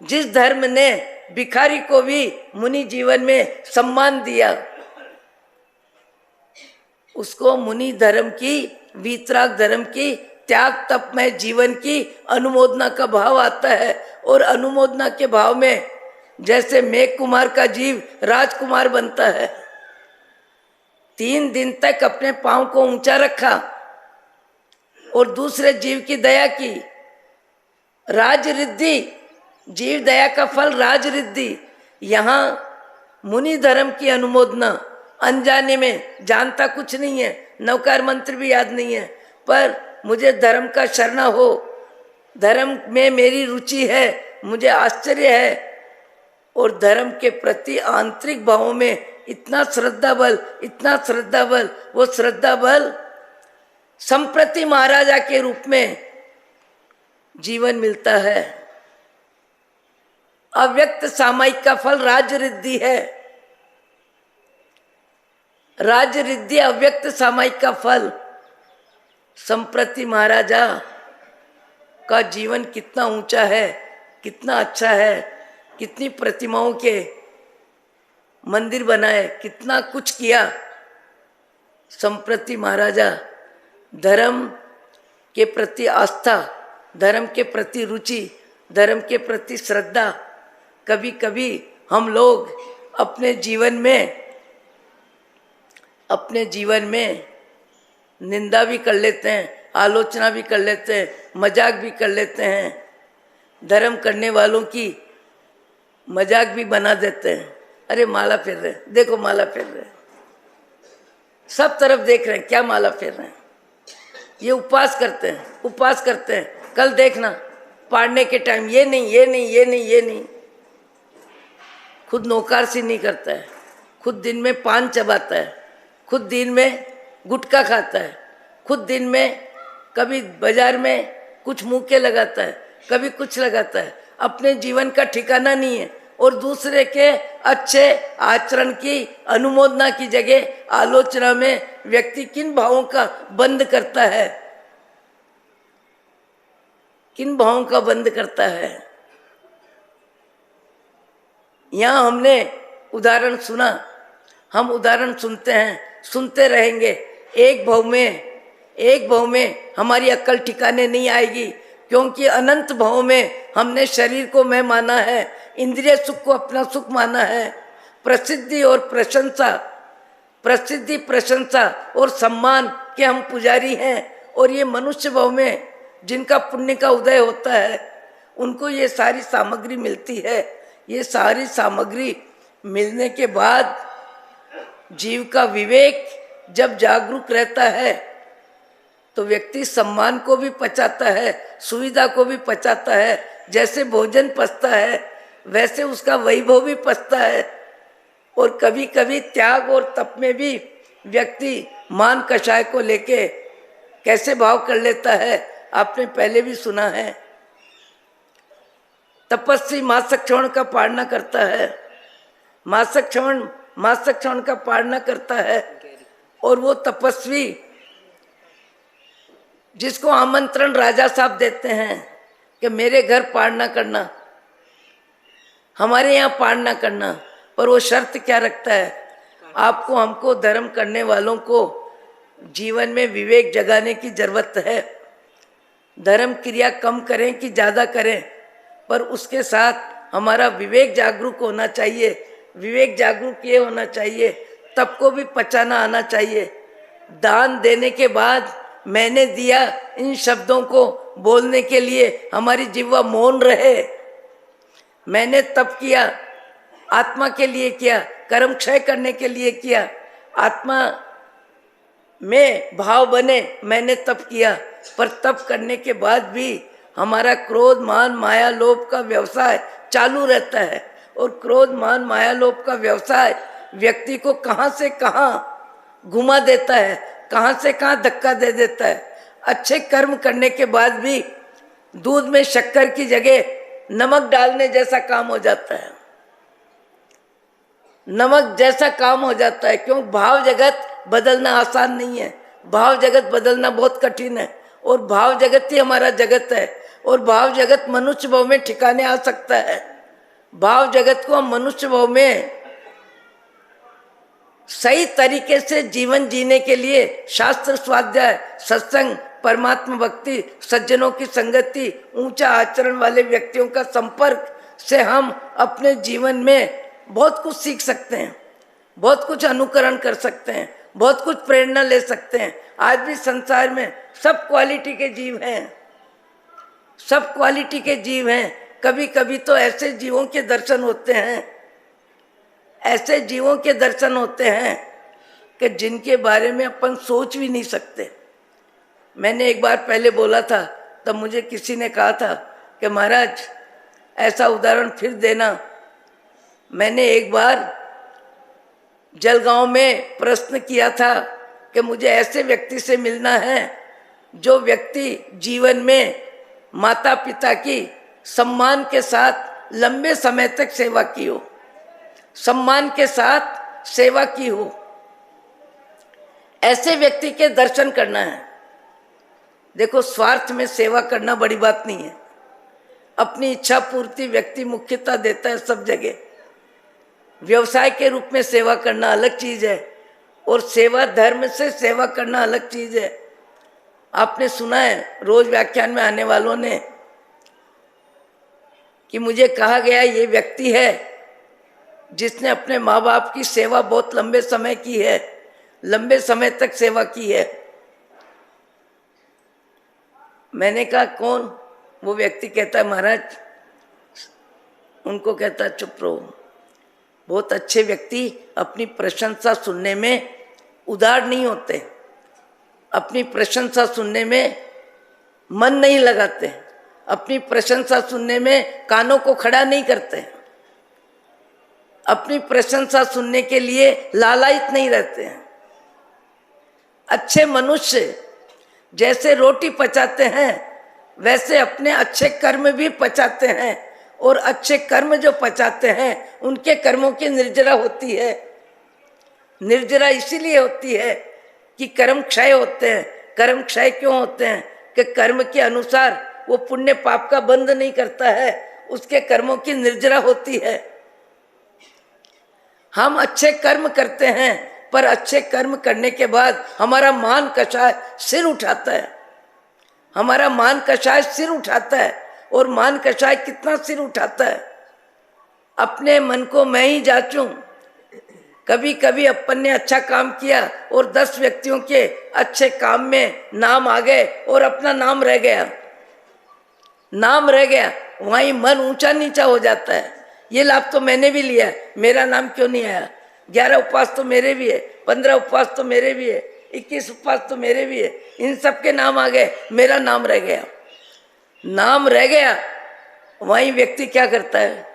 जिस धर्म ने भिखारी को भी मुनि जीवन में सम्मान दिया, उसको मुनि धर्म की, वीतराग धर्म की त्याग तप में जीवन की अनुमोदना का भाव आता है। और अनुमोदना के भाव में जैसे मेघ कुमार का जीव राजकुमार बनता है। 3 दिन तक अपने पांव को ऊंचा रखा और दूसरे जीव की दया की। राजरिद्धि, जीव दया का फल राजरिद्धि। यहाँ मुनि धर्म की अनुमोदना, अनजाने में, जानता कुछ नहीं है, नवकार मंत्र भी याद नहीं है, पर मुझे धर्म का शरणा हो, धर्म में मेरी रुचि है, मुझे आश्चर्य है। और धर्म के प्रति आंतरिक भावों में इतना श्रद्धा बल, इतना श्रद्धा बल, वो श्रद्धा बल संप्रति महाराजा के रूप में जीवन मिलता है। अव्यक्त सामायिक का फल राजरिद्धि है। राजरिद्धि अव्यक्त सामायिक का फल। संप्रति महाराजा का जीवन कितना ऊंचा है, कितना अच्छा है, कितनी प्रतिमाओं के मंदिर बनाए, कितना कुछ किया। संप्रति महाराजा धर्म के प्रति आस्था, धर्म के प्रति रुचि, धर्म के प्रति श्रद्धा। कभी कभी हम लोग अपने जीवन में निंदा भी कर लेते हैं, आलोचना भी कर लेते हैं, मजाक भी कर लेते हैं, धर्म करने वालों की मजाक भी बना देते हैं। अरे माला फेर रहे, देखो माला फेर रहे, सब तरफ देख रहे हैं, क्या माला फेर रहे हैं। ये उपवास करते हैं, उपवास करते हैं, कल देखना पाड़ने के टाइम ये नहीं, ये नहीं, ये नहीं, ये नहीं। खुद नौकारसी नहीं करता है, खुद दिन में पान चबाता है, खुद दिन में गुटखा खाता है, खुद दिन में कभी बाजार में कुछ मुंह के लगाता है, कभी कुछ लगाता है। अपने जीवन का ठिकाना नहीं है और दूसरे के अच्छे आचरण की अनुमोदना की जगह आलोचना में व्यक्ति किन भावों का बंद करता है, किन भावों का बंद करता है। यहाँ हमने उदाहरण सुना, हम उदाहरण सुनते हैं, सुनते रहेंगे। एक भाव में हमारी अक्ल ठिकाने नहीं आएगी, क्योंकि अनंत भाव में हमने शरीर को मैं माना है, इंद्रिय सुख को अपना सुख माना है। प्रसिद्धि और प्रशंसा, प्रसिद्धि प्रशंसा और सम्मान के हम पुजारी हैं। और ये मनुष्य भाव में जिनका पुण्य का उदय होता है, उनको ये सारी सामग्री मिलती है। ये सारी सामग्री मिलने के बाद जीव का विवेक जब जागरूक रहता है तो व्यक्ति सम्मान को भी पचाता है, सुविधा को भी पचाता है। जैसे भोजन पचता है वैसे उसका वैभव भी पचता है। और कभी कभी त्याग और तप में भी व्यक्ति मान कषाय को लेके कैसे भाव कर लेता है, आपने पहले भी सुना है। तपस्वी मासक श्रवण का पालना करता है, मासक श्रवण का पालना करता है। और वो तपस्वी जिसको आमंत्रण राजा साहब देते हैं कि मेरे घर पालना करना, हमारे यहाँ पालना करना, पर वो शर्त क्या रखता है, आपको हमको धर्म करने वालों को जीवन में विवेक जगाने की जरूरत है। धर्म क्रिया कम करें कि ज़्यादा करें, पर उसके साथ हमारा विवेक जागरूक होना चाहिए। विवेक जागरूक ये होना चाहिए, तब को भी पचाना आना चाहिए। दान देने के बाद मैंने दिया, इन शब्दों को बोलने के लिए हमारी जिह्वा मौन रहे। मैंने तप किया, आत्मा के लिए किया, कर्म क्षय करने के लिए किया, आत्मा में भाव बने, मैंने तप किया। पर तप करने के बाद भी हमारा क्रोध मान माया लोभ का व्यवसाय चालू रहता है। और क्रोध मान माया लोभ का व्यवसाय व्यक्ति को कहाँ से कहाँ घुमा देता है, कहाँ से कहाँ धक्का दे देता है। अच्छे कर्म करने के बाद भी दूध में शक्कर की जगह नमक डालने जैसा काम हो जाता है, नमक जैसा काम हो जाता है। क्यों? भाव जगत बदलना आसान नहीं है, भाव जगत बदलना बहुत कठिन है। और भाव जगत ही हमारा जगत है। और भाव जगत मनुष्य भाव में ठिकाने आ सकता है। भाव जगत को हम मनुष्य भाव में सही तरीके से जीवन जीने के लिए शास्त्र स्वाध्याय, सत्संग, परमात्मा भक्ति, सज्जनों की संगति, ऊंचा आचरण वाले व्यक्तियों का संपर्क से हम अपने जीवन में बहुत कुछ सीख सकते हैं, बहुत कुछ अनुकरण कर सकते हैं, बहुत कुछ प्रेरणा ले सकते हैं। आज भी संसार में सब क्वालिटी के जीव हैं, सब क्वालिटी के जीव हैं। कभी कभी तो ऐसे जीवों के दर्शन होते हैं, ऐसे जीवों के दर्शन होते हैं कि जिनके बारे में अपन सोच भी नहीं सकते। मैंने एक बार पहले बोला था, तब मुझे किसी ने कहा था कि महाराज ऐसा उदाहरण फिर देना। मैंने एक बार जलगांव में प्रश्न किया था कि मुझे ऐसे व्यक्ति से मिलना है जो व्यक्ति जीवन में माता पिता की सम्मान के साथ लंबे समय तक सेवा की हो, सम्मान के साथ सेवा की हो। ऐसे व्यक्ति के दर्शन करना है। देखो, स्वार्थ में सेवा करना बड़ी बात नहीं है। अपनी इच्छा पूर्ति व्यक्ति मुख्यता देता है सब जगह। व्यवसाय के रूप में सेवा करना अलग चीज है, और सेवा धर्म से सेवा करना अलग चीज है। आपने सुना है रोज व्याख्यान में आने वालों ने कि मुझे कहा गया ये व्यक्ति है जिसने अपने माँ बाप की सेवा बहुत लंबे समय की है, लंबे समय तक सेवा की है। मैंने कहा कौन? वो व्यक्ति कहता है महाराज, उनको कहता है चुप रहो। बहुत अच्छे व्यक्ति अपनी प्रशंसा सुनने में उदार नहीं होते, अपनी प्रशंसा सुनने में मन नहीं लगाते, अपनी प्रशंसा सुनने में कानों को खड़ा नहीं करते, अपनी प्रशंसा सुनने के लिए लालायित नहीं रहते हैं। अच्छे मनुष्य जैसे रोटी पचाते हैं वैसे अपने अच्छे कर्म भी पचाते हैं, और अच्छे कर्म जो पचाते हैं उनके कर्मों की निर्जरा होती है। निर्जरा इसीलिए होती है कि कर्म क्षय होते हैं। कर्म क्षय क्यों होते हैं? कि कर्म के अनुसार वो पुण्य पाप का बंध नहीं करता है, उसके कर्मों की निर्जरा होती है। हम अच्छे कर्म करते हैं, पर अच्छे कर्म करने के बाद हमारा मान कषाय सिर उठाता है, हमारा मान कषाय सिर उठाता है। और मान कषाय कितना सिर उठाता है? अपने मन को मैं ही जांचूं। कभी कभी अपन ने अच्छा काम किया और 10 व्यक्तियों के अच्छे काम में नाम आ गए और अपना नाम रह गया, नाम रह गया, वहीं मन ऊंचा नीचा हो जाता है। ये लाभ तो मैंने भी लिया, मेरा नाम क्यों नहीं आया? 11 उपवास तो मेरे भी है, 15 उपवास तो मेरे भी है, 21 उपवास तो मेरे भी है। इन सब के नाम आ गए, मेरा नाम रह गया। नाम रह गया, वहीं व्यक्ति क्या करता है?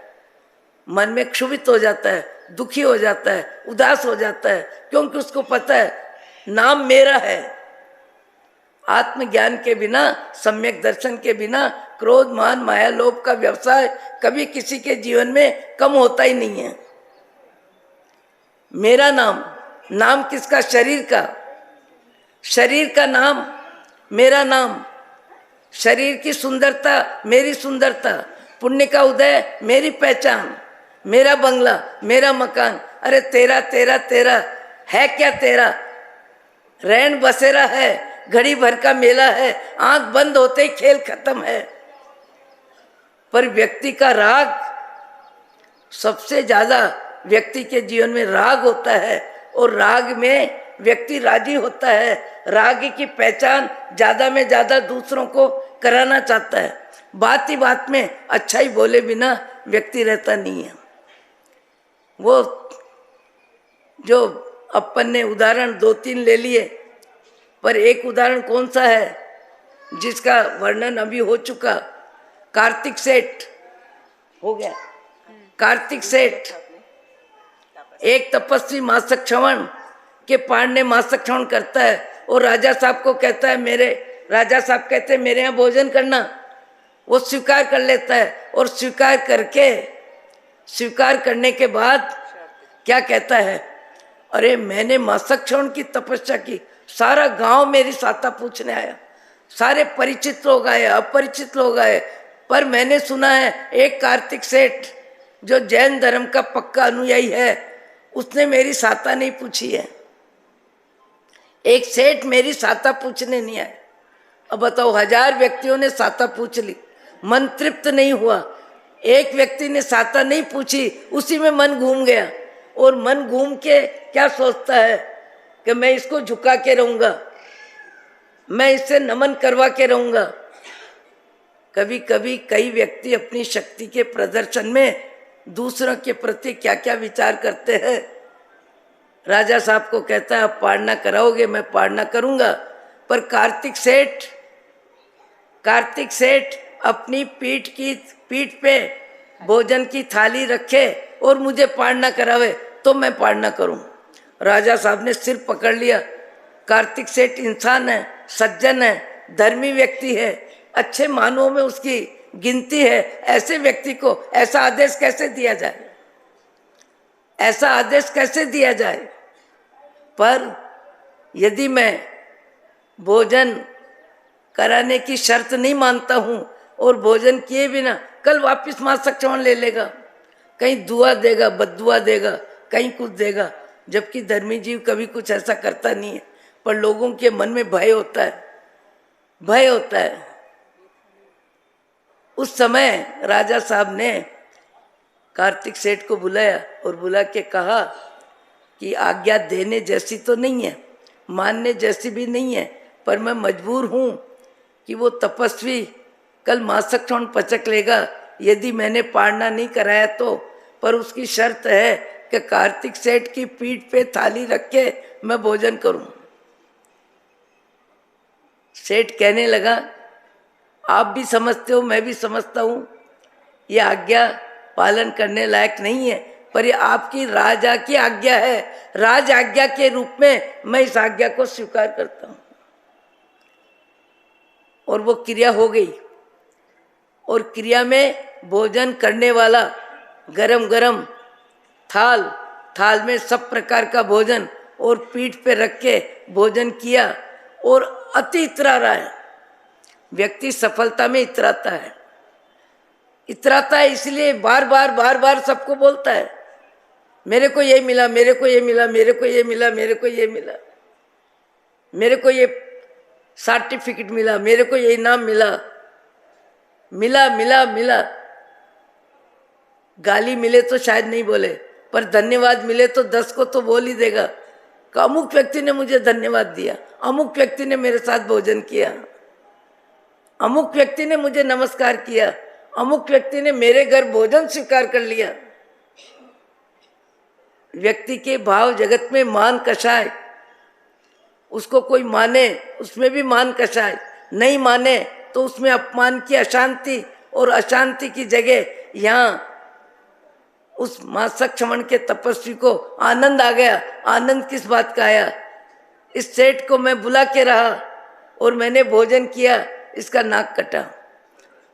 मन में क्षुभित हो जाता है, दुखी हो जाता है, उदास हो जाता है, क्योंकि उसको पता है नाम मेरा है। आत्मज्ञान के बिना, सम्यक दर्शन के बिना क्रोध, मान, माया, लोभ का व्यवसाय कभी किसी के जीवन में कम होता ही नहीं है। मेरा नाम, नाम किसका? शरीर का। शरीर का नाम मेरा नाम, शरीर की सुंदरता मेरी सुंदरता, पुण्य का उदय मेरी पहचान, मेरा बंगला, मेरा मकान। अरे तेरा तेरा तेरा है क्या? तेरा रैन बसेरा है, घड़ी भर का मेला है, आंख बंद होते ही खेल खत्म है। पर व्यक्ति का राग, सबसे ज्यादा व्यक्ति के जीवन में राग होता है, और राग में व्यक्ति राजी होता है। राग की पहचान ज्यादा में ज्यादा दूसरों को कराना चाहता है। बात ही बात में अच्छा ही बोले बिना व्यक्ति रहता नहीं है। वो जो अपन ने उदाहरण 2-3 ले लिए, पर एक उदाहरण कौन सा है जिसका वर्णन अभी हो चुका? कार्तिक सेठ हो गया। कार्तिक सेठ एक तपस्वी मासक श्रवण के पांडे मासक श्रवण करता है, और राजा साहब को कहता है राजा साहब कहते हैं मेरे यहाँ भोजन करना। वो स्वीकार कर लेता है, और स्वीकार करने के बाद क्या कहता है? अरे मैंने मासक श्रवण की तपस्या की, सारा गांव मेरी साता पूछने आया, सारे परिचित लोग आए, अपरिचित लोग आए, पर मैंने सुना है एक कार्तिक सेठ जो जैन धर्म का पक्का अनुयायी है, उसने मेरी साता नहीं पूछी है। एक सेठ मेरी साता पूछने नहीं आए। अब बताओ, 1000 व्यक्तियों ने साता पूछ ली, मन तृप्त नहीं हुआ। एक व्यक्ति ने साता नहीं पूछी, उसी में मन घूम गया। और मन घूम के क्या सोचता है कि मैं इसको झुका के रहूंगा, मैं इससे नमन करवा के रहूंगा। कभी कभी कई व्यक्ति अपनी शक्ति के प्रदर्शन में दूसरों के प्रति क्या क्या विचार करते हैं। राजा साहब को कहता है आप पाड़ना कराओगे, मैं पाड़ना करूंगा। पर कार्तिक सेठ अपनी पीठ पे भोजन की थाली रखे और मुझे पाड़ना करावे तो मैं पाड़ना करूं। राजा साहब ने सिर पकड़ लिया। कार्तिक सेठ इंसान है, सज्जन है, धर्मी व्यक्ति है, अच्छे मानवों में उसकी गिनती है। ऐसे व्यक्ति को ऐसा आदेश कैसे दिया जाए, ऐसा आदेश कैसे दिया जाए। पर यदि मैं भोजन कराने की शर्त नहीं मानता हूं और भोजन किए बिना कल वापस मासक चौन ले लेगा, कहीं दुआ देगा, बद्दुआ देगा, कहीं कुछ देगा। जबकि धर्मी जीव कभी कुछ ऐसा करता नहीं है, पर लोगों के मन में भय होता है, भय होता है। उस समय राजा साहब ने कार्तिक सेठ को बुलाया और बुला के कहा कि आज्ञा देने जैसी तो नहीं है, मानने जैसी भी नहीं है, पर मैं मजबूर हूं कि वो तपस्वी कल मासक चौन पचक लेगा यदि मैंने पाड़ना नहीं कराया तो। पर उसकी शर्त है कि कार्तिक सेठ की पीठ पे थाली रख के मैं भोजन करूं। सेठ कहने लगा आप भी समझते हो, मैं भी समझता हूं, ये आज्ञा पालन करने लायक नहीं है, पर ये आपकी राजा की आज्ञा है। राज आज्ञा के रूप में मैं इस आज्ञा को स्वीकार करता हूं। और वो क्रिया हो गई। और क्रिया में भोजन करने वाला गरम गरम थाल में सब प्रकार का भोजन और पीठ पे रख के भोजन किया और अति इतरा रहा है। व्यक्ति सफलता में इतराता है इसलिए बार बार सबको बोलता है मेरे को ये मिला, मेरे को ये मिला, मेरे को ये मिला, मेरे को ये मिला, मेरे को ये सर्टिफिकेट मिला, मेरे को ये इनाम मिला, मिला मिला मिला। गाली मिले तो शायद नहीं बोले, पर धन्यवाद मिले तो 10 को तो बोल ही देगा कि अमुक व्यक्ति ने मुझे धन्यवाद दिया, अमुक व्यक्ति ने मेरे साथ भोजन किया, अमुक व्यक्ति ने मुझे नमस्कार किया, अमुक व्यक्ति ने मेरे घर भोजन स्वीकार कर लिया। व्यक्ति के भाव जगत में मान कषाय, उसको कोई माने उसमें भी मान कषाय, नहीं माने तो उसमें अपमान की अशांति, और अशांति की जगह यहाँ उस मासक क्षमण के तपस्वी को आनंद आ गया। आनंद किस बात का आया? इस सेठ को मैं बुला के रहा और मैंने भोजन किया, इसका नाक कटा।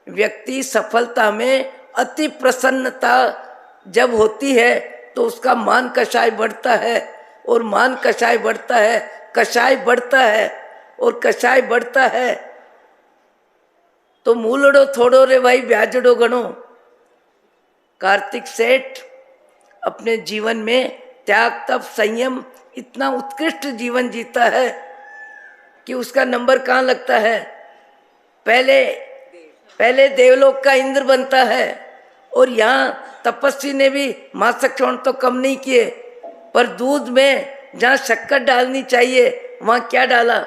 व्यक्ति सफलता में अति प्रसन्नता जब होती है तो उसका मान कषाय बढ़ता है, और मान कषाय बढ़ता है, कषाय बढ़ता है, और कषाय बढ़ता है तो मूलड़ो थोड़ो रे भाई ब्याजड़ो गणो। कार्तिक सेठ अपने जीवन में त्याग तप संयम इतना उत्कृष्ट जीवन जीता है कि उसका नंबर कहाँ लगता है। पहले देवलोक का इंद्र बनता है, और यहाँ तपस्वी ने भी मासक चौण तो कम नहीं किए, पर दूध में जहाँ शक्कर डालनी चाहिए वहाँ क्या डाला?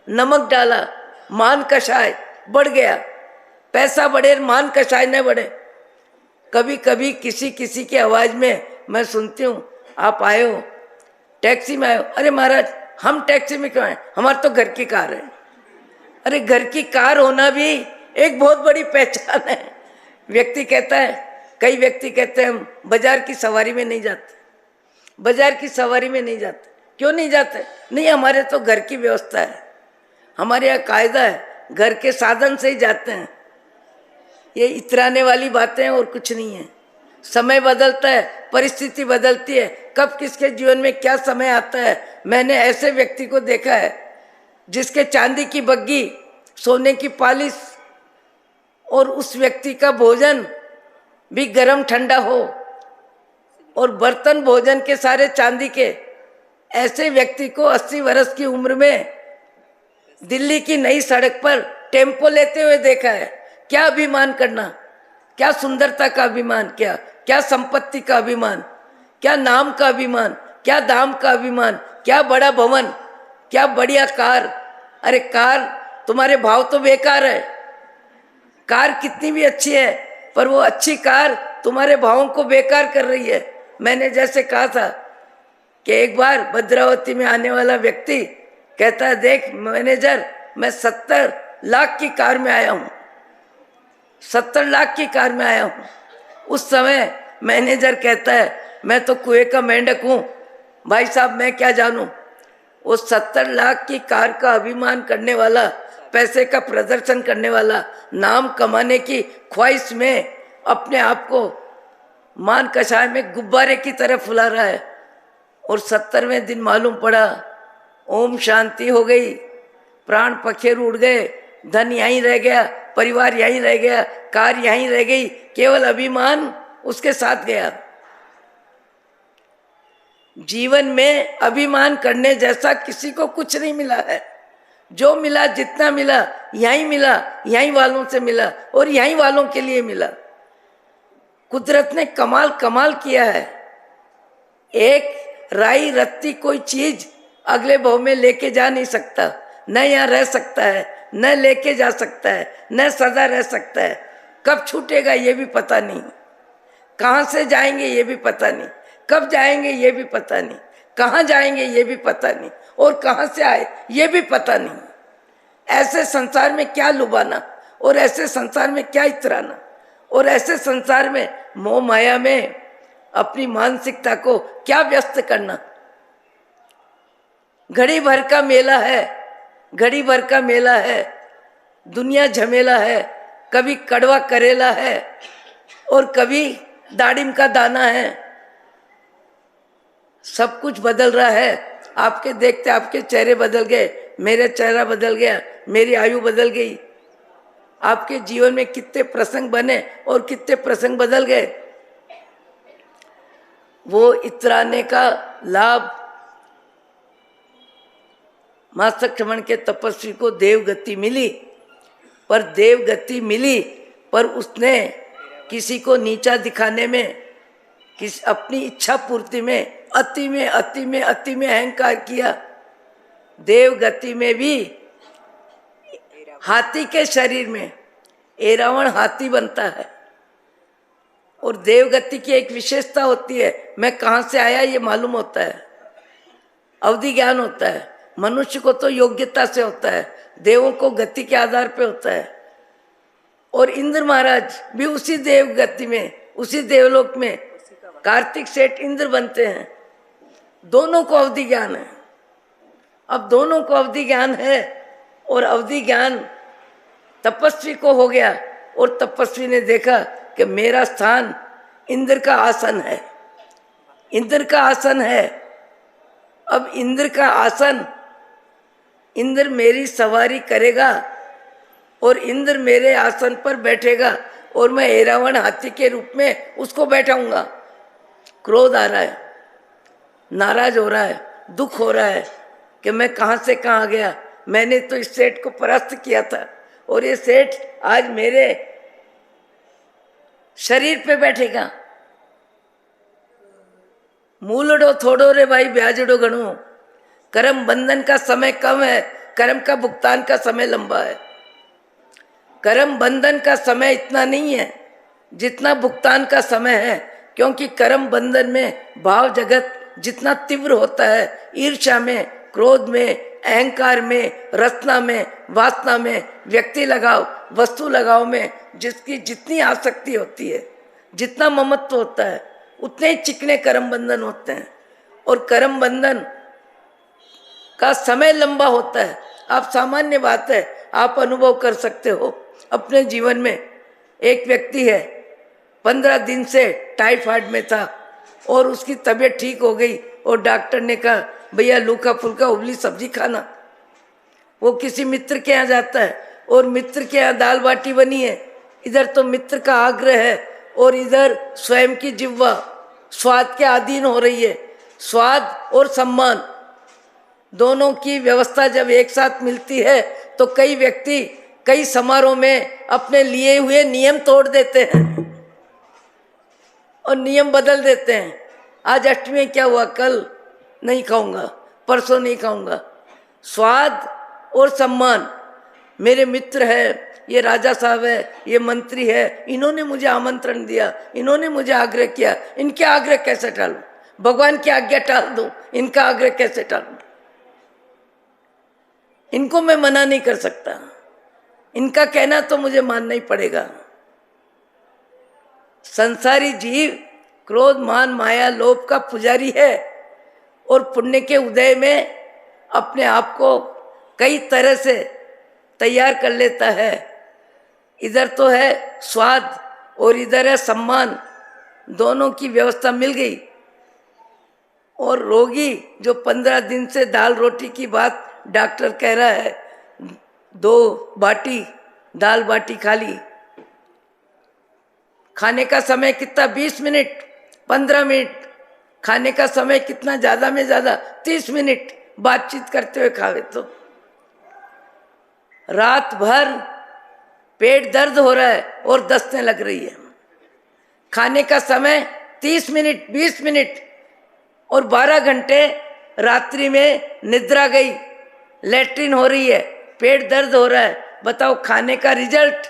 नमक डाला। मान कषाय बढ़ गया। पैसा बढ़े, मान कषाय न बढ़े। कभी कभी किसी की आवाज में मैं सुनती हूँ, आप आए हो, टैक्सी में आए हो। अरे महाराज हम टैक्सी में क्यों आए, हमारे तो घर की कार है। अरे घर की कार होना भी एक बहुत बड़ी पहचान है। व्यक्ति कहता है, कई व्यक्ति कहते हैं हम बाजार की सवारी में नहीं जाते, बाजार की सवारी में नहीं जाते। क्यों नहीं जाते? नहीं, हमारे तो घर की व्यवस्था है, हमारे यहाँ कायदा है, घर के साधन से ही जाते हैं। ये इतराने वाली बातें हैं और कुछ नहीं है। समय बदलता है, परिस्थिति बदलती है, कब किसके जीवन में क्या समय आता है। मैंने ऐसे व्यक्ति को देखा है जिसके चांदी की बग्गी, सोने की पालिश, और उस व्यक्ति का भोजन भी गरम ठंडा हो, और बर्तन भोजन के सारे चांदी के, ऐसे व्यक्ति को 80 वर्ष की उम्र में दिल्ली की नई सड़क पर टेम्पो लेते हुए देखा है। क्या अभिमान करना, क्या सुंदरता का अभिमान, क्या संपत्ति का अभिमान, क्या नाम का अभिमान, क्या दाम का अभिमान, क्या बड़ा भवन, क्या बढ़िया कार। अरे कार, तुम्हारे भाव तो बेकार है। कार कितनी भी अच्छी है, पर वो अच्छी कार तुम्हारे भावों को बेकार कर रही है। मैंने जैसे कहा था कि एक बार भद्रावती में आने वाला व्यक्ति कहता है, देख मैनेजर, मैं 70 लाख की कार में आया हूँ, 70 लाख की कार में आया हूँ। उस समय मैनेजर कहता है, मैं तो कुएं का मेंढक हूँ भाई साहब, मैं क्या जानूँ। वो 70 लाख की कार का अभिमान करने वाला, पैसे का प्रदर्शन करने वाला, नाम कमाने की ख्वाहिश में अपने आप को मान कषाय में गुब्बारे की तरह फुला रहा है। और 70वें दिन मालूम पड़ा, ओम शांति हो गई, प्राण पखेरु उड़ गए, धन यहीं रह गया, परिवार यहीं रह गया, कार यहीं रह गई, केवल अभिमान उसके साथ गया। जीवन में अभिमान करने जैसा किसी को कुछ नहीं मिला है। जो मिला, जितना मिला, यहीं वालों से मिला और यहीं वालों के लिए मिला। कुदरत ने कमाल किया है। एक राई रत्ती कोई चीज अगले भव में लेके जा नहीं सकता, न यहाँ रह सकता है, न लेके जा सकता है, न सदा रह सकता है। कब छूटेगा ये भी पता नहीं, कहाँ से जाएंगे ये भी पता नहीं, कब जाएंगे ये भी पता नहीं, कहाँ जाएंगे ये भी पता नहीं, और कहाँ से आए ये भी पता नहीं। ऐसे संसार में क्या लुभाना, और ऐसे संसार में क्या इतराना, और ऐसे संसार में मोह माया में अपनी मानसिकता को क्या व्यस्त करना। घड़ी भर का मेला है, घड़ी भर का मेला है, दुनिया झमेला है। कभी कड़वा करेला है और कभी दाड़िम का दाना है। सब कुछ बदल रहा है। आपके देखते आपके चेहरे बदल गए, मेरे चेहरा बदल गया, मेरी आयु बदल गई। आपके जीवन में कितने प्रसंग बने और कितने प्रसंग बदल गए। वो इतराने का लाभ मास्तक के तपस्वी को देव गति मिली, पर देव गति मिली पर उसने किसी को नीचा दिखाने में, किस अपनी इच्छा पूर्ति में अति में अहंकार किया। देव गति में भी हाथी के शरीर में एरावण हाथी बनता है। और देवगति की एक विशेषता होती है, मैं कहाँ से आया ये मालूम होता है, अवधि ज्ञान होता है। मनुष्य को तो योग्यता से होता है, देवों को गति के आधार पे होता है। और इंद्र महाराज भी उसी देव गति में, उसी देवलोक में कार्तिक सेठ इंद्र बनते हैं। दोनों को अवधि ज्ञान है। अब दोनों को अवधि ज्ञान है और अवधि ज्ञान तपस्वी को हो गया, और तपस्वी ने देखा कि मेरा स्थान इंद्र का आसन है, इंद्र का आसन है। अब इंद्र का आसन, इंद्र मेरी सवारी करेगा और इंद्र मेरे आसन पर बैठेगा और मैं एरावण हाथी के रूप में उसको बैठाऊंगा। क्रोध आ रहा है, नाराज हो रहा है, दुख हो रहा है कि मैं कहाँ से कहाँ गया। मैंने तो इस सेठ को परास्त किया था और ये सेठ आज मेरे शरीर पे बैठेगा। मूलड़ो थोड़ो रे भाई ब्याजड़ो गणो। कर्म बंधन का समय कम है, कर्म का भुगतान का समय लंबा है। कर्म बंधन का समय इतना नहीं है जितना भुगतान का समय है, क्योंकि कर्म बंधन में भाव जगत जितना तीव्र होता है, ईर्ष्या में, क्रोध में, अहंकार में, रचना में, वासना में, व्यक्ति लगाव, वस्तु लगाव में जिसकी जितनी आसक्ति होती है, जितना ममत्व होता है, उतने ही चिकने कर्म बंधन होते हैं। और कर्म बंधन का समय लंबा होता है। आप सामान्य बात है, आप अनुभव कर सकते हो अपने जीवन में। एक व्यक्ति है, 15 दिन से टाइफाइड में था और उसकी तबीयत ठीक हो गई और डॉक्टर ने कहा भैया लूका फुल्का उबली सब्जी खाना। वो किसी मित्र के यहाँ जाता है और मित्र के यहाँ दाल बाटी बनी है। इधर तो मित्र का आग्रह है और इधर स्वयं की जिह्वा, स्वाद के अधीन हो रही है। स्वाद और सम्मान दोनों की व्यवस्था जब एक साथ मिलती है तो कई व्यक्ति कई समारोह में अपने लिए हुए नियम तोड़ देते हैं और नियम बदल देते हैं। आज अष्टमी में क्या हुआ, कल नहीं खाऊंगा, परसों नहीं खाऊंगा। स्वाद और सम्मान, मेरे मित्र है, ये राजा साहब है, ये मंत्री है, इन्होंने मुझे आमंत्रण दिया, इन्होंने मुझे आग्रह किया, इनके आग्रह कैसे टालूं? भगवान की आज्ञा टाल दूं, इनका आग्रह कैसे टालूं? इनको मैं मना नहीं कर सकता, इनका कहना तो मुझे मानना ही पड़ेगा। संसारी जीव क्रोध मान माया लोभ का पुजारी है और पुण्य के उदय में अपने आप को कई तरह से तैयार कर लेता है। इधर तो है स्वाद और इधर है सम्मान, दोनों की व्यवस्था मिल गई। और रोगी जो 15 दिन से दाल रोटी की बात डॉक्टर कह रहा है, 2 बाटी दाल बाटी खा ली, खाने का समय कितना, 20 मिनट 15 मिनट, खाने का समय कितना, ज़्यादा में ज़्यादा 30 मिनट, बातचीत करते हुए खावे तो रात भर पेट दर्द हो रहा है और दस्तने लग रही है। खाने का समय 30 मिनट 20 मिनट और 12 घंटे रात्रि में निद्रा गई, लैट्रिन हो रही है, पेट दर्द हो रहा है। बताओ खाने का रिजल्ट,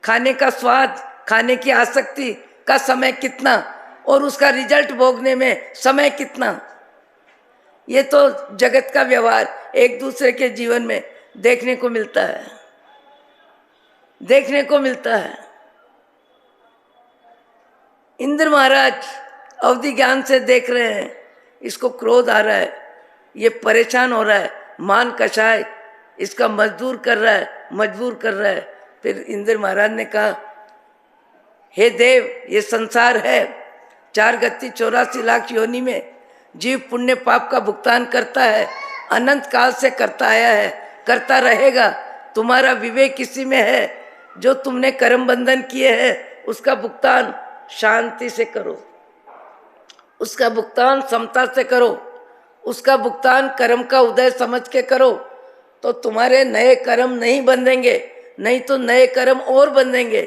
खाने का स्वाद, खाने की आसक्ति का समय कितना और उसका रिजल्ट भोगने में समय कितना। ये तो जगत का व्यवहार एक दूसरे के जीवन में देखने को मिलता है, देखने को मिलता है। इंद्र महाराज अवधि ज्ञान से देख रहे हैं, इसको क्रोध आ रहा है, ये परेशान हो रहा है, मान कषाय इसका मजदूर कर रहा है, मजबूर कर रहा है। फिर इंद्र महाराज ने कहा, हे देव, ये संसार है, 4 गति 84 लाख योनि में जीव पुण्य पाप का भुगतान करता है, अनंत काल से करता आया है, करता रहेगा। तुम्हारा विवेक इसी में है, जो तुमने कर्म बंधन किए हैं उसका भुगतान शांति से करो, उसका भुगतान समता से करो, उसका भुगतान कर्म का उदय समझ के करो, तो तुम्हारे नए कर्म नहीं बंधेंगे, नहीं तो नए कर्म और बंधेंगे।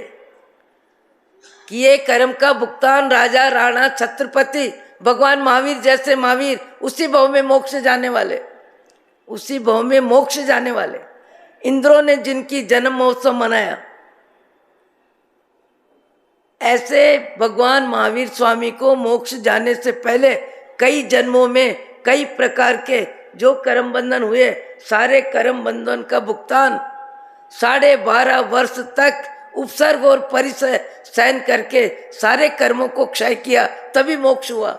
किए कर्म का भुगतान राजा राणा छत्रपति भगवान महावीर जैसे महावीर उसी भव में मोक्ष जाने वाले, उसी भव में मोक्ष जाने वाले इंद्रों ने जिनकी जन्म महोत्सव मनाया, ऐसे भगवान महावीर स्वामी को मोक्ष जाने से पहले कई जन्मों में कई प्रकार के जो कर्म बंधन हुए, सारे कर्म बंधन का भुगतान 12.5 वर्ष तक उपसर्ग और परिसर सहन करके सारे कर्मों को क्षय किया, तभी मोक्ष हुआ।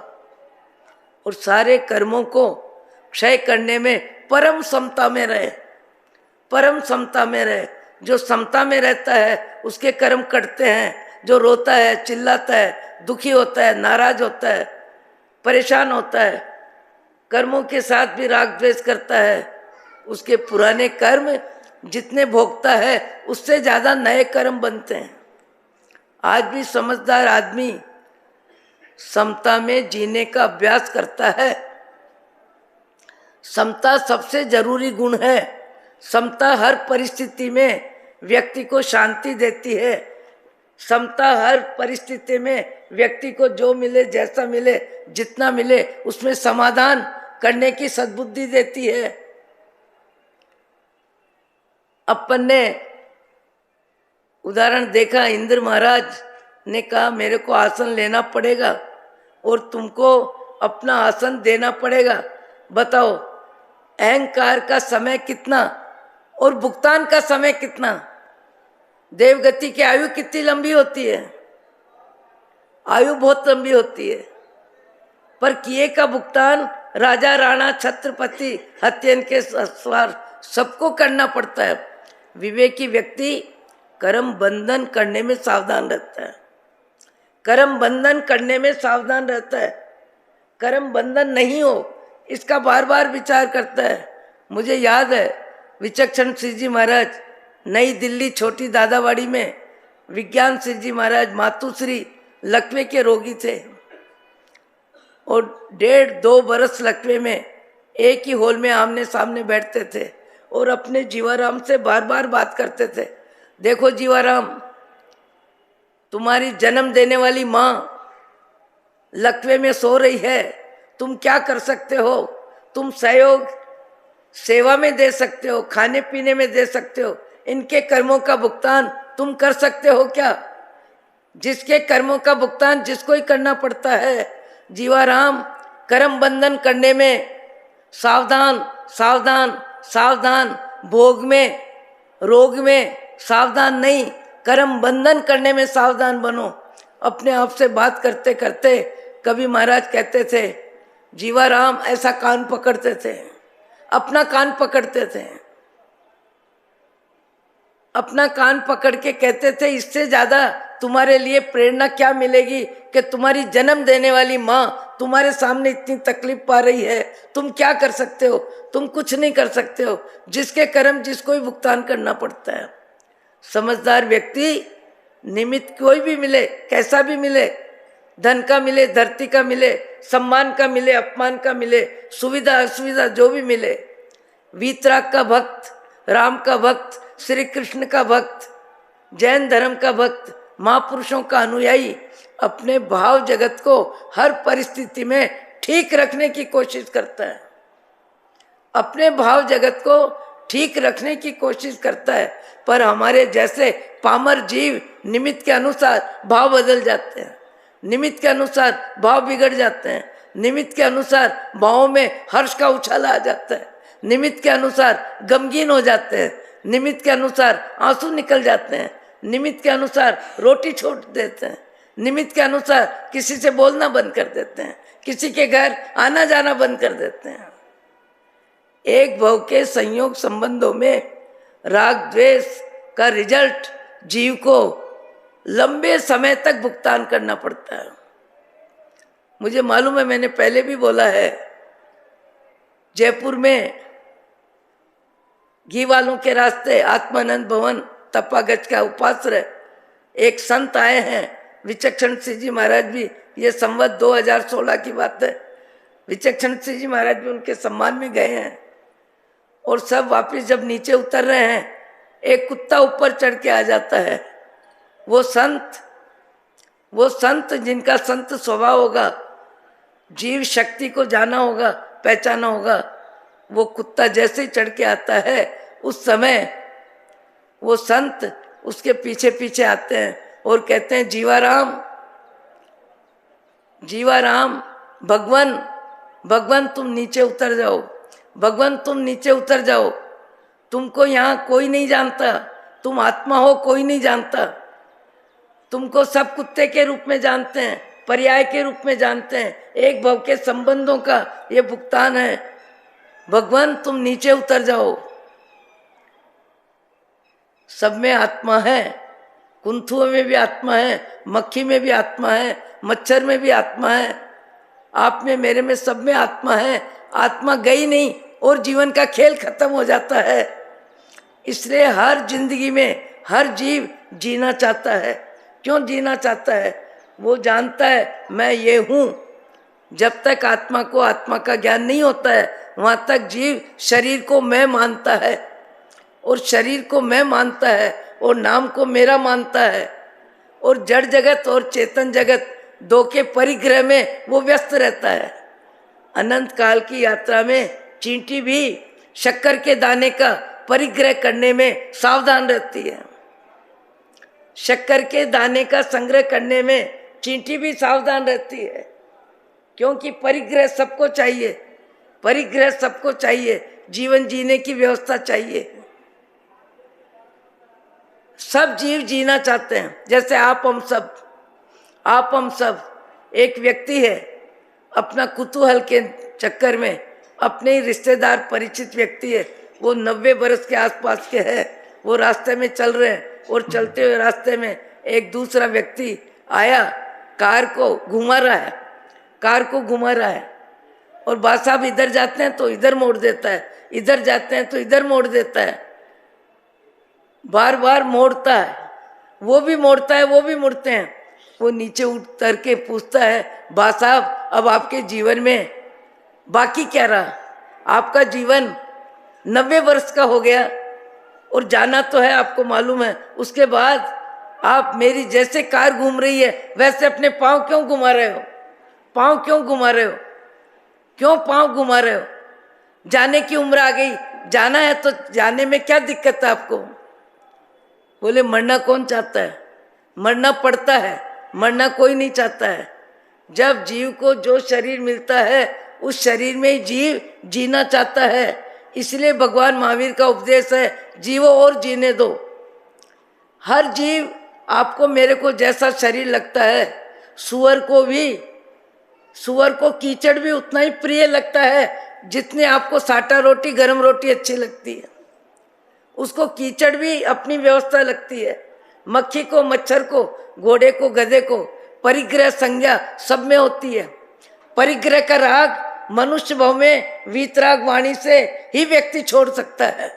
और सारे कर्मों को क्षय करने में परम समता में रहे, परम समता में रहे। जो समता में रहता है उसके कर्म कटते हैं, जो रोता है, चिल्लाता है, दुखी होता है, नाराज होता है, परेशान होता है, कर्मों के साथ भी राग द्वेष करता है, उसके पुराने कर्म जितने भोगता है उससे ज़्यादा नए कर्म बनते हैं। आज भी समझदार आदमी समता में जीने का अभ्यास करता है। समता सबसे जरूरी गुण है। समता हर परिस्थिति में व्यक्ति को शांति देती है। समता हर परिस्थिति में व्यक्ति को जो मिले, जैसा मिले, जितना मिले उसमें समाधान करने की सद्बुद्धि देती है। अपन ने उदाहरण देखा, इंद्र महाराज ने कहा मेरे को आसन लेना पड़ेगा और तुमको अपना आसन देना पड़ेगा। बताओ अहंकार का समय कितना और भुगतान का समय कितना। देवगति की आयु कितनी लंबी होती है, आयु बहुत लंबी होती है, पर किए का भुगतान राजा राणा छत्रपति हत्यन के सवार सबको करना पड़ता है। विवेकी व्यक्ति कर्म बंधन करने में सावधान रहता है, कर्म बंधन करने में सावधान रहता है। कर्म बंधन नहीं हो इसका बार बार विचार करता है। मुझे याद है विचक्षण श्री जी महाराज नई दिल्ली छोटी दादावाड़ी में, विज्ञान श्री जी महाराज मातुश्री लकवे के रोगी थे। और 1.5-2 बरस लकवे में एक ही हॉल में आमने सामने बैठते थे और अपने जीवाराम से बार बार बात करते थे। देखो जीवाराम, तुम्हारी जन्म देने वाली माँ लकवे में सो रही है, तुम क्या कर सकते हो? तुम सहयोग सेवा में दे सकते हो, खाने पीने में दे सकते हो, इनके कर्मों का भुगतान तुम कर सकते हो क्या? जिसके कर्मों का भुगतान जिसको ही करना पड़ता है। जीवाराम, कर्म बंधन करने में सावधान सावधान सावधान, भोग में रोग में सावधान नहीं, कर्म बंधन करने में सावधान बनो। अपने आप से बात करते करते कभी महाराज कहते थे, जीवाराम ऐसा कान पकड़ते थे, अपना कान पकड़ते थे, अपना कान पकड़ के कहते थे, इससे ज्यादा तुम्हारे लिए प्रेरणा क्या मिलेगी कि तुम्हारी जन्म देने वाली माँ तुम्हारे सामने इतनी तकलीफ पा रही है, तुम क्या कर सकते हो? तुम कुछ नहीं कर सकते हो। जिसके कर्म जिसको ही भुगतान करना पड़ता है। समझदार व्यक्ति निमित्त कोई भी मिले, कैसा भी मिले, धन का मिले, धरती का मिले, सम्मान का मिले, अपमान का मिले, सुविधा असुविधा जो भी मिले, वीतराग का भक्त, राम का भक्त, श्री कृष्ण का भक्त, जैन धर्म का भक्त, महापुरुषों का अनुयायी अपने भाव जगत को हर परिस्थिति में ठीक रखने की कोशिश करता है, अपने भाव जगत को ठीक रखने की कोशिश करता है। पर हमारे जैसे पामर जीव निमित्त के अनुसार भाव बदल जाते हैं, निमित्त के अनुसार भाव बिगड़ जाते हैं, निमित्त के अनुसार भावों में हर्ष का उछाल आ जाता है, निमित्त के अनुसार गमगीन हो जाते हैं, निमित्त के अनुसार आंसू निकल जाते हैं, निमित्त के अनुसार रोटी छोड़ देते हैं, निमित्त के अनुसार किसी से बोलना बंद कर देते हैं, किसी के घर आना जाना बंद कर देते हैं। एक भव के संयोग संबंधों में राग द्वेष का रिजल्ट जीव को लंबे समय तक भुगतान करना पड़ता है। मुझे मालूम है, मैंने पहले भी बोला है, जयपुर में घी वालों के रास्ते आत्मानंद भवन तपागज का उपाश्रय एक संत आए हैं, विचक्षण सिंह जी महाराज भी, ये संवत 2016 की बात है, विचक्षण सिंह जी महाराज भी उनके सम्मान में गए हैं। और सब वापस जब नीचे उतर रहे हैं, एक कुत्ता ऊपर चढ़ के आ जाता है। वो संत जिनका संत स्वभाव होगा, जीव शक्ति को जाना होगा, पहचाना होगा, वो कुत्ता जैसे ही चढ़ के आता है, उस समय वो संत उसके पीछे पीछे आते हैं और कहते हैं, जीवाराम जीवाराम, भगवान तुम नीचे उतर जाओ, भगवान तुम नीचे उतर जाओ, तुमको यहाँ कोई नहीं जानता, तुम आत्मा हो, कोई नहीं जानता, तुमको सब कुत्ते के रूप में जानते हैं, पर्याय के रूप में जानते हैं, एक भव के संबंधों का ये भुगतान है, भगवान तुम नीचे उतर जाओ। सब में आत्मा है, कुंथुओं में भी आत्मा है, मक्खी में भी आत्मा है, मच्छर में भी आत्मा है, आप में, मेरे में, सब में आत्मा है। आत्मा गई नहीं और जीवन का खेल खत्म हो जाता है। इसलिए हर जिंदगी में हर जीव जीना चाहता है। क्यों जीना चाहता है? वो जानता है मैं ये हूँ। जब तक आत्मा को आत्मा का ज्ञान नहीं होता है, वहाँ तक जीव शरीर को मैं मानता है, और शरीर को मैं मानता है और नाम को मेरा मानता है, और जड़ जगत और चेतन जगत दो के परिग्रह में वो व्यस्त रहता है। अनंत काल की यात्रा में चींटी भी शक्कर के दाने का परिग्रह करने में सावधान रहती है। शक्कर के दाने का संग्रह करने में चींटी भी सावधान रहती है, क्योंकि परिग्रह सबको चाहिए, परिग्रह सबको चाहिए, जीवन जीने की व्यवस्था चाहिए। सब जीव जीना चाहते हैं, जैसे आप हम सब। एक व्यक्ति है, अपना कुतूहल के चक्कर में, अपने ही रिश्तेदार परिचित व्यक्ति है, वो 90 बरस के आसपास के है, वो रास्ते में चल रहे हैं और चलते हुए रास्ते में एक दूसरा व्यक्ति आया, कार को घुमा रहा है, और बा साहब इधर जाते हैं तो इधर मोड़ देता है, इधर जाते हैं तो इधर मोड़ देता है, बार बार मोड़ता है, वो भी मोड़ता है, वो भी मुड़ते हैं। वो नीचे उतर के पूछता है, बा साहब अब आपके जीवन में बाकी क्या रहा? आपका जीवन 90 वर्ष का हो गया और जाना तो है, आपको मालूम है। उसके बाद आप मेरी जैसे कार घूम रही है वैसे अपने पाँव क्यों घुमा रहे हो? पाँव क्यों घुमा रहे हो? क्यों पाँव घुमा रहे हो? जाने की उम्र आ गई, जाना है तो जाने में क्या दिक्कत है आपको? बोले मरना कौन चाहता है? मरना पड़ता है, मरना कोई नहीं चाहता है। जब जीव को जो शरीर मिलता है उस शरीर में ही जीव जीना चाहता है। इसलिए भगवान महावीर का उपदेश है, जीवो और जीने दो। हर जीव आपको मेरे को जैसा शरीर लगता है, सुअर को कीचड़ भी उतना ही प्रिय लगता है जितने आपको साटा रोटी गरम रोटी अच्छी लगती है। उसको कीचड़ भी अपनी व्यवस्था लगती है। मक्खी को, मच्छर को, घोड़े को, गधे को परिग्रह संज्ञा सब में होती है। परिग्रह का राग मनुष्य भाव में वीतराग वाणी से ही व्यक्ति छोड़ सकता है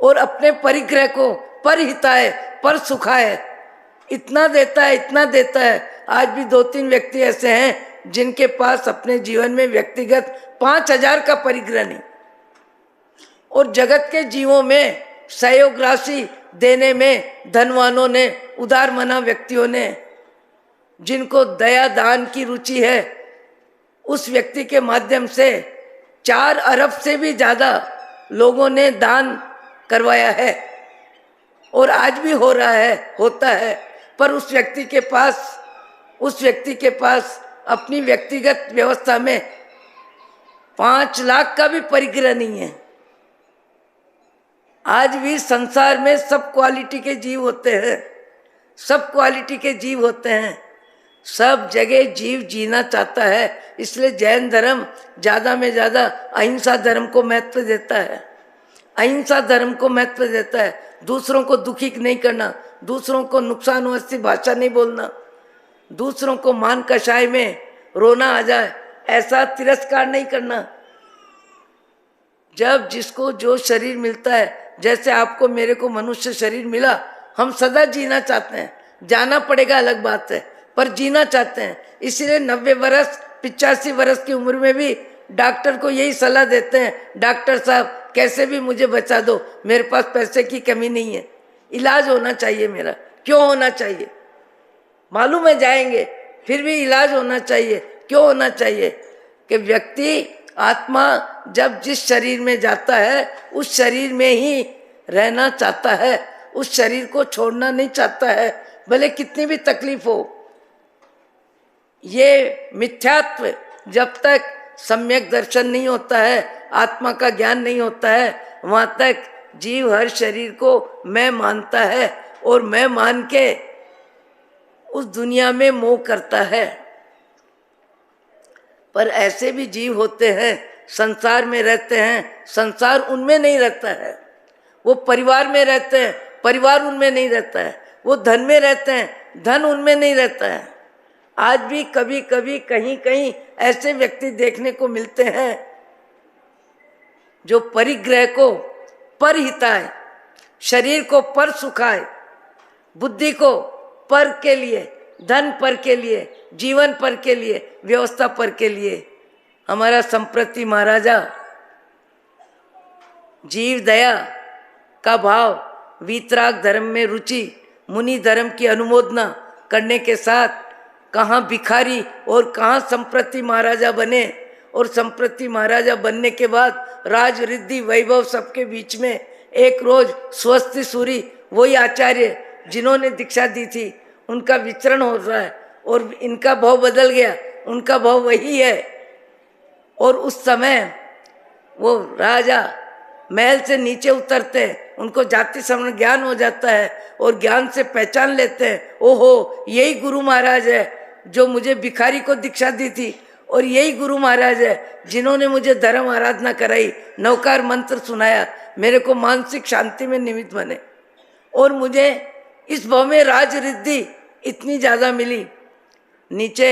और अपने परिग्रह को पर हिताए पर सुखाए इतना देता है, इतना देता है। आज भी 2-3 व्यक्ति ऐसे हैं जिनके पास अपने जीवन में व्यक्तिगत 5,000 का परिग्रह नहीं, और जगत के जीवों में सहयोग राशि देने में धनवानों ने, उदार मना व्यक्तियों ने, जिनको दया दान की रुचि है, उस व्यक्ति के माध्यम से 4 अरब से भी ज्यादा लोगों ने दान करवाया है और आज भी हो रहा है, होता है। पर उस व्यक्ति के पास अपनी व्यक्तिगत व्यवस्था में 5 लाख का भी परिग्रह नहीं है। आज भी संसार में सब क्वालिटी के जीव होते हैं, सब क्वालिटी के जीव होते हैं। सब जगह जीव जीना चाहता है। इसलिए जैन धर्म ज़्यादा में ज़्यादा अहिंसा धर्म को महत्व देता है। अहिंसा धर्म को महत्व देता है। दूसरों को दुखी नहीं करना, दूसरों को नुकसानवास्ती भाषा नहीं बोलना, दूसरों को मान कषाय में रोना आ जाए ऐसा तिरस्कार नहीं करना। जब जिसको जो शरीर मिलता है, जैसे आपको मेरे को मनुष्य शरीर मिला, हम सदा जीना चाहते हैं। जाना पड़ेगा अलग बात है, पर जीना चाहते हैं। इसीलिए 90 वर्ष 85 वर्ष की उम्र में भी डॉक्टर को यही सलाह देते हैं, डॉक्टर साहब कैसे भी मुझे बचा दो, मेरे पास पैसे की कमी नहीं है, इलाज होना चाहिए मेरा। क्यों होना चाहिए? मालूम है जाएंगे, फिर भी इलाज होना चाहिए। क्यों होना चाहिए? कि व्यक्ति आत्मा जब जिस शरीर में जाता है उस शरीर में ही रहना चाहता है, उस शरीर को छोड़ना नहीं चाहता है, भले कितनी भी तकलीफ हो। ये मिथ्यात्व जब तक सम्यक दर्शन नहीं होता है, आत्मा का ज्ञान नहीं होता है, वहाँ तक जीव हर शरीर को मैं मानता है और मैं मान के उस दुनिया में मोह करता है। पर ऐसे भी जीव होते हैं, संसार में रहते हैं, संसार उनमें नहीं रहता है। वो परिवार में रहते हैं, परिवार उनमें नहीं रहता है। वो धन में रहते हैं, धन उनमें नहीं रहता है। आज भी कभी कभी कहीं कहीं ऐसे व्यक्ति देखने को मिलते हैं जो परिग्रह को पर हिताए, शरीर को पर सुखाए, बुद्धि को पर के लिए, धन पर के लिए, जीवन पर के लिए, व्यवस्था पर के लिए। हमारा संप्रति महाराजा जीव दया का भाव, वीतराग धर्म में रुचि, मुनि धर्म की अनुमोदना करने के साथ कहाँ भिखारी और कहाँ संप्रति महाराजा बने, और संप्रति महाराजा बनने के बाद राज रिद्धि वैभव सबके बीच में एक रोज स्वस्ति सूरी, वही आचार्य जिन्होंने दीक्षा दी थी, उनका विचरण हो रहा है और इनका भाव बदल गया, उनका भाव वही है। और उस समय वो राजा महल से नीचे उतरते हैं, उनको जाति श्रवण ज्ञान हो जाता है और ज्ञान से पहचान लेते हैं, ओहो यही गुरु महाराज है जो मुझे भिखारी को दीक्षा दी थी, और यही गुरु महाराज है जिन्होंने मुझे धर्म आराधना कराई, नवकार मंत्र सुनाया, मेरे को मानसिक शांति में निमित्त बने, और मुझे इस भाव में राज रिद्धि इतनी ज़्यादा मिली। नीचे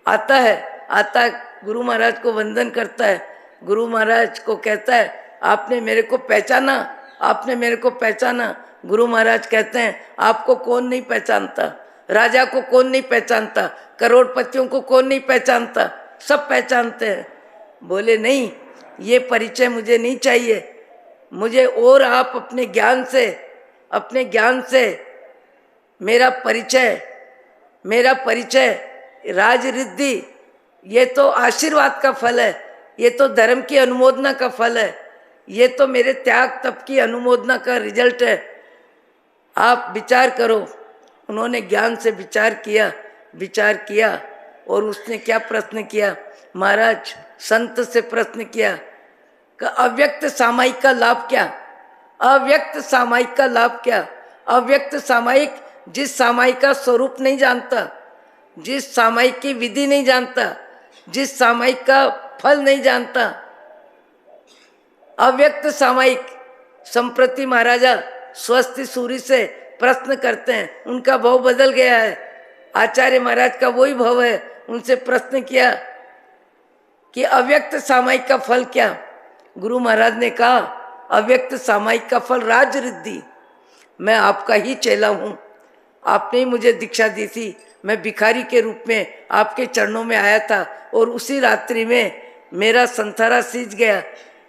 आता है, आता गुरु महाराज को वंदन करता है, गुरु महाराज को कहता है आपने मेरे को पहचाना, आपने मेरे को पहचाना। गुरु महाराज कहते हैं आपको कौन नहीं पहचानता, राजा को कौन नहीं पहचानता, करोड़पतियों को कौन नहीं पहचानता, सब पहचानते हैं। बोले नहीं, ये परिचय मुझे नहीं चाहिए, मुझे और आप अपने ज्ञान से मेरा परिचय राज रिद्धि, ये तो आशीर्वाद का फल है, ये तो धर्म की अनुमोदना का फल है, ये तो मेरे त्याग तप की अनुमोदना का रिजल्ट है। आप विचार करो। उन्होंने ज्ञान से विचार किया और उसने क्या प्रश्न किया महाराज, संत से प्रश्न किया कि अव्यक्त सामायिक का लाभ क्या, अव्यक्त सामायिक का लाभ क्या। अव्यक्त सामायिक जिस सामायिक का स्वरूप नहीं जानता, जिस सामायिक की विधि नहीं जानता, जिस सामायिक का फल नहीं जानता, अव्यक्त सामायिक। संप्रति महाराजा स्वस्ति सूरी से प्रश्न करते हैं, उनका भाव बदल गया है, आचार्य महाराज का वही भाव है। उनसे प्रश्न किया कि अव्यक्त सामायिक का फल क्या। गुरु महाराज ने कहा अव्यक्त सामायिक का फल राज रिद्धि। मैं आपका ही चेला हूँ, आपने ही मुझे दीक्षा दी थी, मैं भिखारी के रूप में आपके चरणों में आया था और उसी रात्रि में मेरा संसारा सींच गया,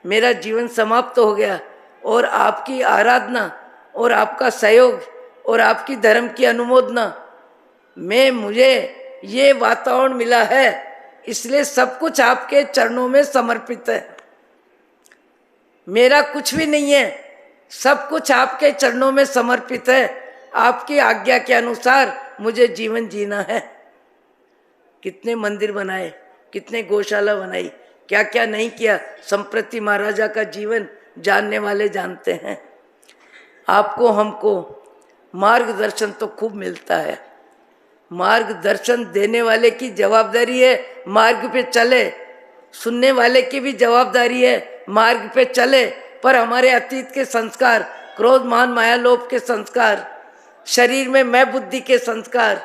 मेरा जीवन समाप्त हो गया और आपकी आराधना और आपका सहयोग और आपकी धर्म की अनुमोदना में मुझे ये वातावरण मिला है, इसलिए सब कुछ आपके चरणों में समर्पित है। मेरा कुछ भी नहीं है, सब कुछ आपके चरणों में समर्पित है। आपकी आज्ञा के अनुसार मुझे जीवन जीना है। कितने मंदिर बनाए, कितने गौशाला बनाई, क्या क्या नहीं किया। संप्रति महाराजा का जीवन जानने वाले जानते हैं। आपको हमको मार्गदर्शन तो खूब मिलता है, मार्गदर्शन देने वाले की जवाबदारी है मार्ग पे चले, सुनने वाले की भी जवाबदारी है मार्ग पे चले। पर हमारे अतीत के संस्कार, क्रोध मान माया लोभ के संस्कार, शरीर में मैं बुद्धि के संस्कार,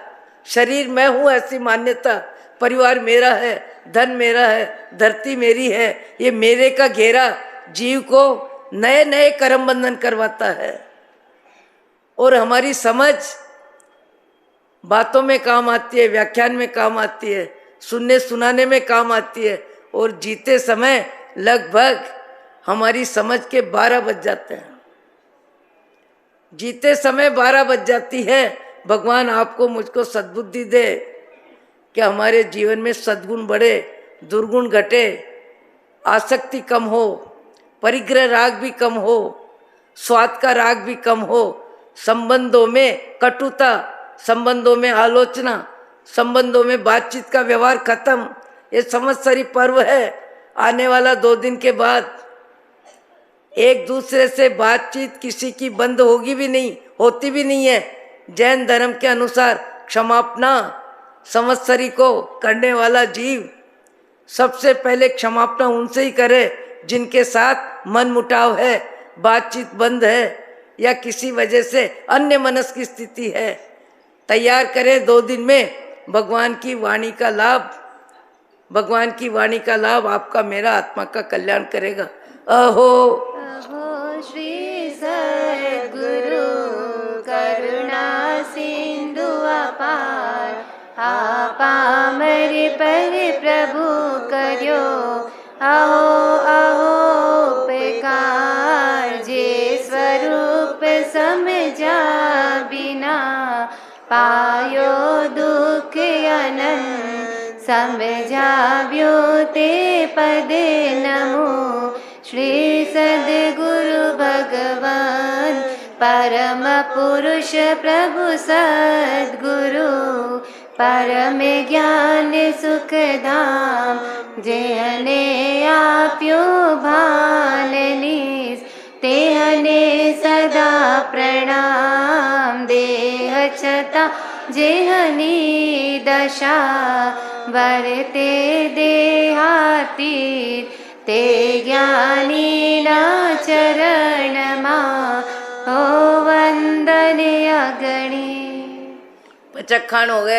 शरीर मैं हूँ ऐसी मान्यता, परिवार मेरा है, धन मेरा है, धरती मेरी है, ये मेरे का घेरा जीव को नए नए कर्म बंधन करवाता है। और हमारी समझ बातों में काम आती है, व्याख्यान में काम आती है, सुनने सुनाने में काम आती है और जीते समय लगभग हमारी समझ के 12 बज जाते हैं। जीते समय 12 बज जाती है। भगवान आपको मुझको सद्बुद्धि दे कि हमारे जीवन में सद्गुण बढ़े, दुर्गुण घटे, आसक्ति कम हो, परिग्रह राग भी कम हो, स्वाद का राग भी कम हो, संबंधों में कटुता, संबंधों में आलोचना, संबंधों में बातचीत का व्यवहार खत्म। ये संवत्सरी पर्व है, आने वाला 2 दिन के बाद एक दूसरे से बातचीत किसी की बंद होगी भी नहीं, होती भी नहीं है। जैन धर्म के अनुसार क्षमापना संवत्सरी को करने वाला जीव सबसे पहले क्षमापना उनसे ही करे जिनके साथ मन मुटाव है, बातचीत बंद है या किसी वजह से अन्य मनस की स्थिति है। तैयार करें 2 दिन में भगवान की वाणी का लाभ। भगवान की वाणी का लाभ आपका मेरा आत्मा का कल्याण करेगा। अहो अहो श्री सद्गुरु करुणा सिंधु अपार, पामर पर प्रभु करो अहो अहो उपकार, जे स्वरूप समझा बिना पायो दुख अनंत, समझाव्यो ते पद नमो। श्री सद्गुरु भगवान परम पुरुष प्रभु सद्गुरु, परम ज्ञान सुख धाम, जेहने आप्यो भालनीस, तेहने सदा प्रणाम। देह छता जेहनी दशा, वरते देहातीत, ते ज्ञानी ना चरण मा, हो वंदन अगणी। चखाण हो गए।